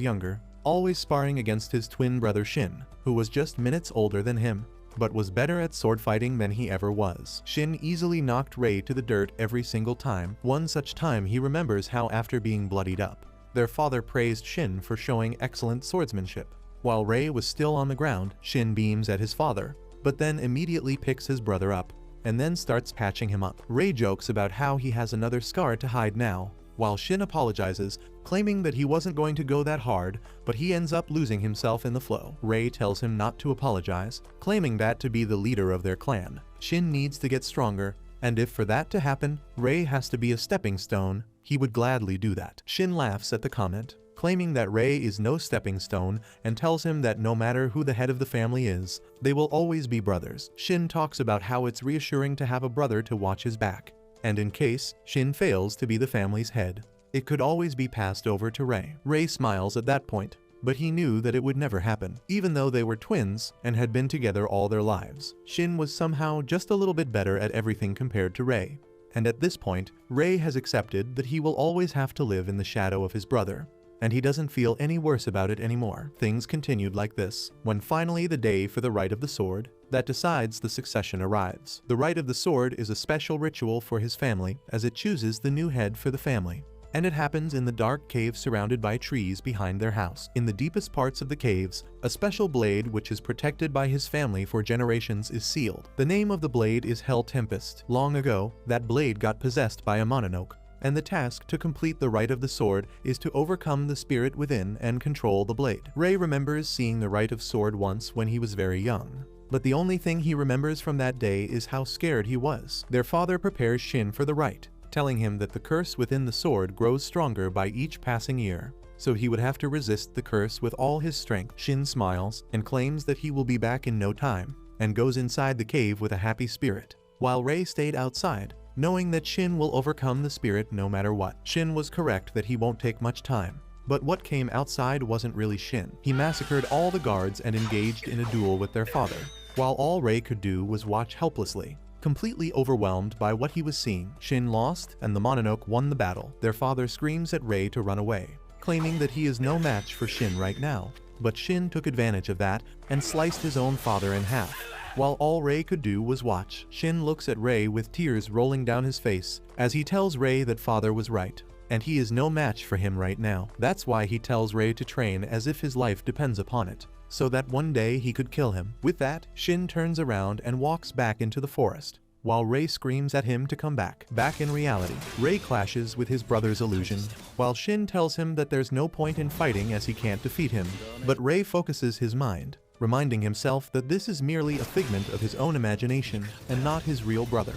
younger, always sparring against his twin brother Shin, who was just minutes older than him, but was better at sword fighting than he ever was. Shin easily knocked Rei to the dirt every single time. One such time he remembers how after being bloodied up, their father praised Shin for showing excellent swordsmanship. While Rei was still on the ground, Shin beams at his father, but then immediately picks his brother up, and then starts patching him up. Rei jokes about how he has another scar to hide now, while Shin apologizes, claiming that he wasn't going to go that hard, but he ends up losing himself in the flow. Rei tells him not to apologize, claiming that to be the leader of their clan, Shin needs to get stronger, and if for that to happen, Rei has to be a stepping stone, he would gladly do that. Shin laughs at the comment, claiming that Rei is no stepping stone, and tells him that no matter who the head of the family is, they will always be brothers. Shin talks about how it's reassuring to have a brother to watch his back, and in case Shin fails to be the family's head, it could always be passed over to Rei. Rei smiles at that point, but he knew that it would never happen. Even though they were twins and had been together all their lives, Shin was somehow just a little bit better at everything compared to Rei. And at this point, Rei has accepted that he will always have to live in the shadow of his brother, and he doesn't feel any worse about it anymore. Things continued like this, when finally the day for the Rite of the Sword that decides the succession arrives. The Rite of the Sword is a special ritual for his family, as it chooses the new head for the family, and it happens in the dark cave surrounded by trees behind their house. In the deepest parts of the caves, a special blade which is protected by his family for generations is sealed. The name of the blade is Hell Tempest. Long ago, that blade got possessed by a Mononoke, and the task to complete the Rite of the Sword is to overcome the spirit within and control the blade. Rei remembers seeing the Rite of Sword once when he was very young, but the only thing he remembers from that day is how scared he was. Their father prepares Shin for the rite, telling him that the curse within the sword grows stronger by each passing year, so he would have to resist the curse with all his strength. Shin smiles and claims that he will be back in no time, and goes inside the cave with a happy spirit, while Rei stayed outside, knowing that Shin will overcome the spirit no matter what. Shin was correct that he won't take much time. But what came outside wasn't really Shin. He massacred all the guards and engaged in a duel with their father, while all Rei could do was watch helplessly, completely overwhelmed by what he was seeing. Shin lost, and the Mononoke won the battle. Their father screams at Rei to run away, claiming that he is no match for Shin right now. But Shin took advantage of that and sliced his own father in half. While all Rei could do was watch, Shin looks at Rei with tears rolling down his face as he tells Rei that father was right, and he is no match for him right now. That's why he tells Rei to train as if his life depends upon it, so that one day he could kill him. With that, Shin turns around and walks back into the forest, while Rei screams at him to come back. Back in reality, Rei clashes with his brother's illusion, while Shin tells him that there's no point in fighting as he can't defeat him. But Rei focuses his mind, reminding himself that this is merely a figment of his own imagination and not his real brother.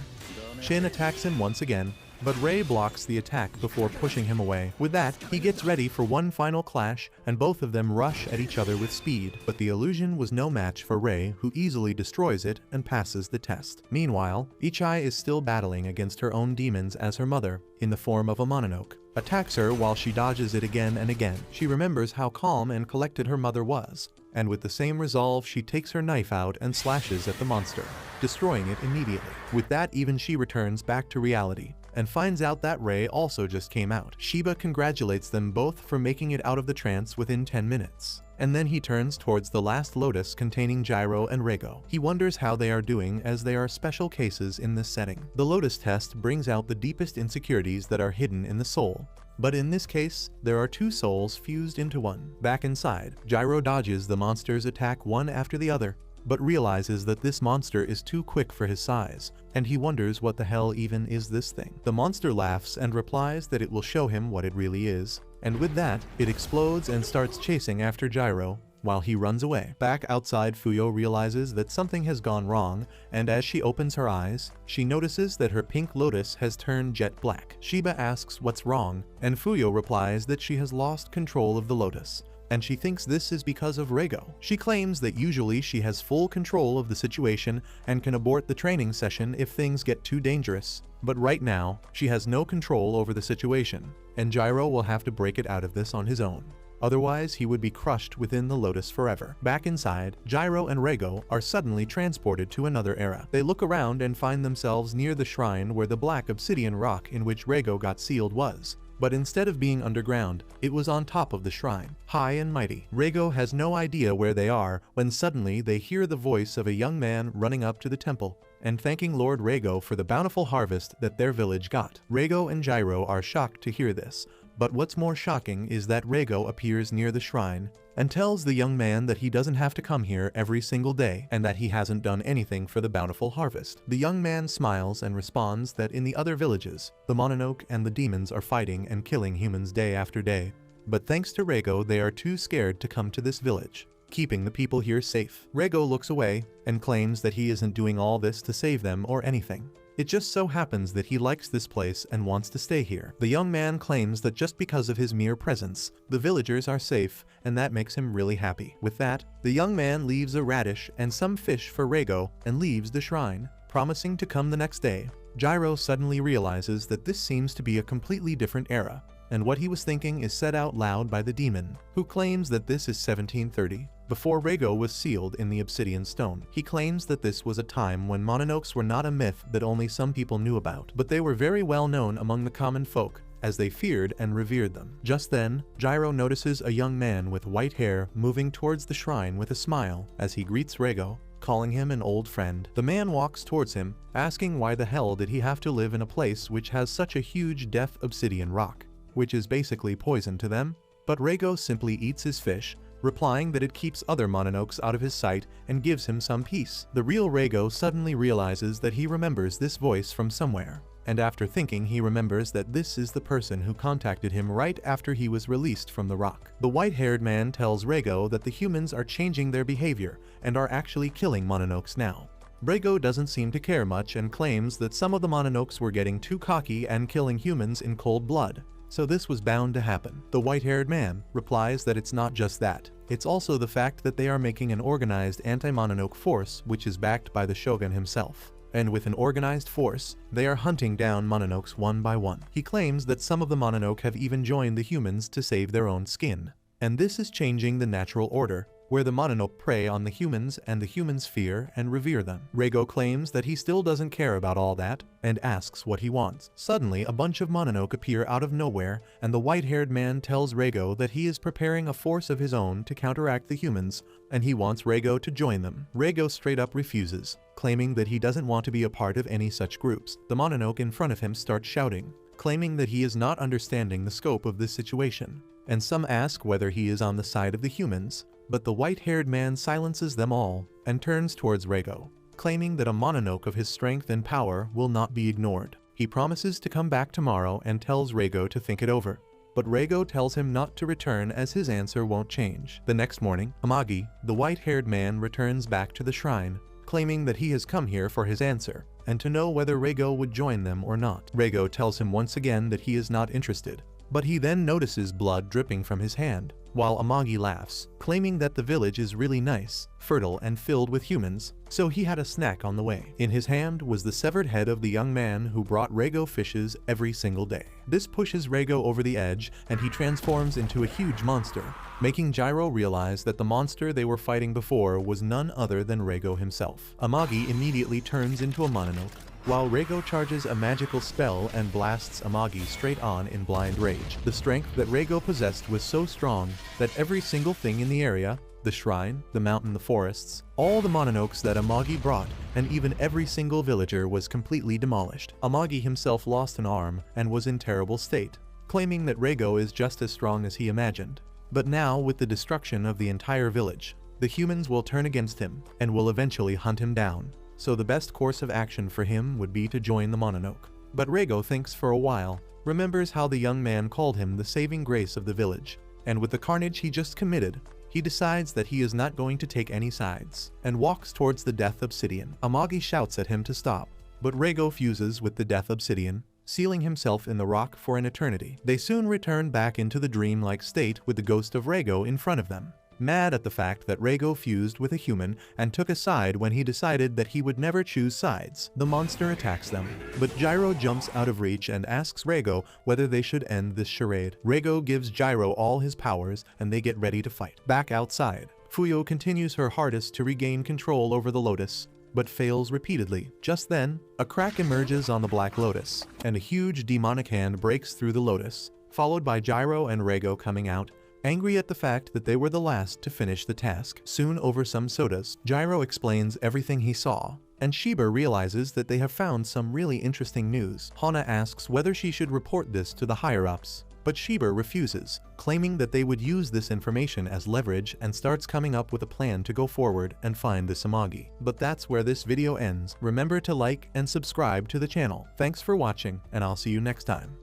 Shin attacks him once again, but Rei blocks the attack before pushing him away. With that, he gets ready for one final clash, and both of them rush at each other with speed. But the illusion was no match for Rei, who easily destroys it and passes the test. Meanwhile, Ichai is still battling against her own demons as her mother, in the form of a Mononoke, attacks her while she dodges it again and again. She remembers how calm and collected her mother was, and with the same resolve she takes her knife out and slashes at the monster, destroying it immediately. With that, even she returns back to reality, and finds out that Rei also just came out. Shiba congratulates them both for making it out of the trance within 10 minutes. And then he turns towards the last lotus containing Gyro and Rego. He wonders how they are doing, as they are special cases in this setting. The lotus test brings out the deepest insecurities that are hidden in the soul. But in this case, there are two souls fused into one. Back inside, Gyro dodges the monster's attack one after the other, but realizes that this monster is too quick for his size, and he wonders what the hell even is this thing. The monster laughs and replies that it will show him what it really is, and with that, it explodes and starts chasing after Gyro, while he runs away. Back outside, Fuyo realizes that something has gone wrong, and as she opens her eyes, she notices that her pink lotus has turned jet black. Shiba asks what's wrong, and Fuyo replies that she has lost control of the lotus, and she thinks this is because of Rego. She claims that usually she has full control of the situation and can abort the training session if things get too dangerous, but right now, she has no control over the situation, and Gyro will have to break it out of this on his own. Otherwise, he would be crushed within the lotus forever. Back inside, Gyro and Rego are suddenly transported to another era. They look around and find themselves near the shrine where the black obsidian rock in which Rego got sealed was. But instead of being underground, it was on top of the shrine, high and mighty. Rego has no idea where they are when suddenly they hear the voice of a young man running up to the temple and thanking Lord Rego for the bountiful harvest that their village got. Rego and Gyro are shocked to hear this, but what's more shocking is that Rego appears near the shrine and tells the young man that he doesn't have to come here every single day and that he hasn't done anything for the bountiful harvest. The young man smiles and responds that in the other villages, the Mononoke and the demons are fighting and killing humans day after day, but thanks to Rego they are too scared to come to this village, keeping the people here safe. Rego looks away and claims that he isn't doing all this to save them or anything. It just so happens that he likes this place and wants to stay here. The young man claims that just because of his mere presence, the villagers are safe, and that makes him really happy. With that, the young man leaves a radish and some fish for Rego and leaves the shrine, promising to come the next day. Gyro suddenly realizes that this seems to be a completely different era, and what he was thinking is said out loud by the demon, who claims that this is 1730, before Rego was sealed in the obsidian stone. He claims that this was a time when Mononokes were not a myth that only some people knew about, but they were very well known among the common folk, as they feared and revered them. Just then, Gyro notices a young man with white hair moving towards the shrine with a smile as he greets Rego, calling him an old friend. The man walks towards him, asking why the hell did he have to live in a place which has such a huge death obsidian rock, which is basically poison to them. But Rego simply eats his fish, replying that it keeps other Mononokes out of his sight and gives him some peace. The real Rego suddenly realizes that he remembers this voice from somewhere, and after thinking he remembers that this is the person who contacted him right after he was released from the rock. The white-haired man tells Reigo that the humans are changing their behavior and are actually killing Mononokes now. Reigo doesn't seem to care much and claims that some of the Mononokes were getting too cocky and killing humans in cold blood, so this was bound to happen. The white-haired man replies that it's not just that, it's also the fact that they are making an organized anti-Mononoke force which is backed by the Shogun himself. And with an organized force, they are hunting down Mononokes one by one. He claims that some of the Mononoke have even joined the humans to save their own skin. And this is changing the natural order, where the Mononoke prey on the humans and the humans fear and revere them. Reigo claims that he still doesn't care about all that, and asks what he wants. Suddenly, a bunch of Mononoke appear out of nowhere, and the white-haired man tells Reigo that he is preparing a force of his own to counteract the humans, and he wants Reigo to join them. Reigo straight up refuses, claiming that he doesn't want to be a part of any such groups. The Mononoke in front of him start shouting, claiming that he is not understanding the scope of this situation, and some ask whether he is on the side of the humans, but the white-haired man silences them all and turns towards Reigo, claiming that a Mononoke of his strength and power will not be ignored. He promises to come back tomorrow and tells Reigo to think it over, but Reigo tells him not to return as his answer won't change. The next morning, Amagi, the white-haired man, returns back to the shrine, claiming that he has come here for his answer, and to know whether Reigo would join them or not. Reigo tells him once again that he is not interested, but he then notices blood dripping from his hand, while Amagi laughs, claiming that the village is really nice, fertile and filled with humans, so he had a snack on the way. In his hand was the severed head of the young man who brought Reigo fishes every single day. This pushes Reigo over the edge and he transforms into a huge monster, making Gyro realize that the monster they were fighting before was none other than Reigo himself. Amagi immediately turns into a Mononoke, while Reigo charges a magical spell and blasts Amagi straight on in blind rage. The strength that Reigo possessed was so strong that every single thing in the area, the shrine, the mountain, the forests, all the Mononokes that Amagi brought, and even every single villager was completely demolished. Amagi himself lost an arm and was in terrible state, claiming that Reigo is just as strong as he imagined. But now, with the destruction of the entire village, the humans will turn against him and will eventually hunt him down. So the best course of action for him would be to join the Mononoke. But Reigo thinks for a while, remembers how the young man called him the saving grace of the village, and with the carnage he just committed, he decides that he is not going to take any sides, and walks towards the Death Obsidian. Amagi shouts at him to stop, but Reigo fuses with the Death Obsidian, sealing himself in the rock for an eternity. They soon return back into the dreamlike state with the ghost of Reigo in front of them, mad at the fact that Reigo fused with a human and took a side when he decided that he would never choose sides. The monster attacks them, but Gyro jumps out of reach and asks Reigo whether they should end this charade. Reigo gives Gyro all his powers and they get ready to fight. Back outside, Fuyo continues her hardest to regain control over the Lotus, but fails repeatedly. Just then, a crack emerges on the Black Lotus, and a huge demonic hand breaks through the Lotus, followed by Gyro and Reigo coming out, angry at the fact that they were the last to finish the task. Soon, over some sodas, Gyro explains everything he saw, and Shiba realizes that they have found some really interesting news. Hana asks whether she should report this to the higher-ups, but Shiba refuses, claiming that they would use this information as leverage, and starts coming up with a plan to go forward and find the Samagi. But that's where this video ends. Remember to like and subscribe to the channel. Thanks for watching, and I'll see you next time.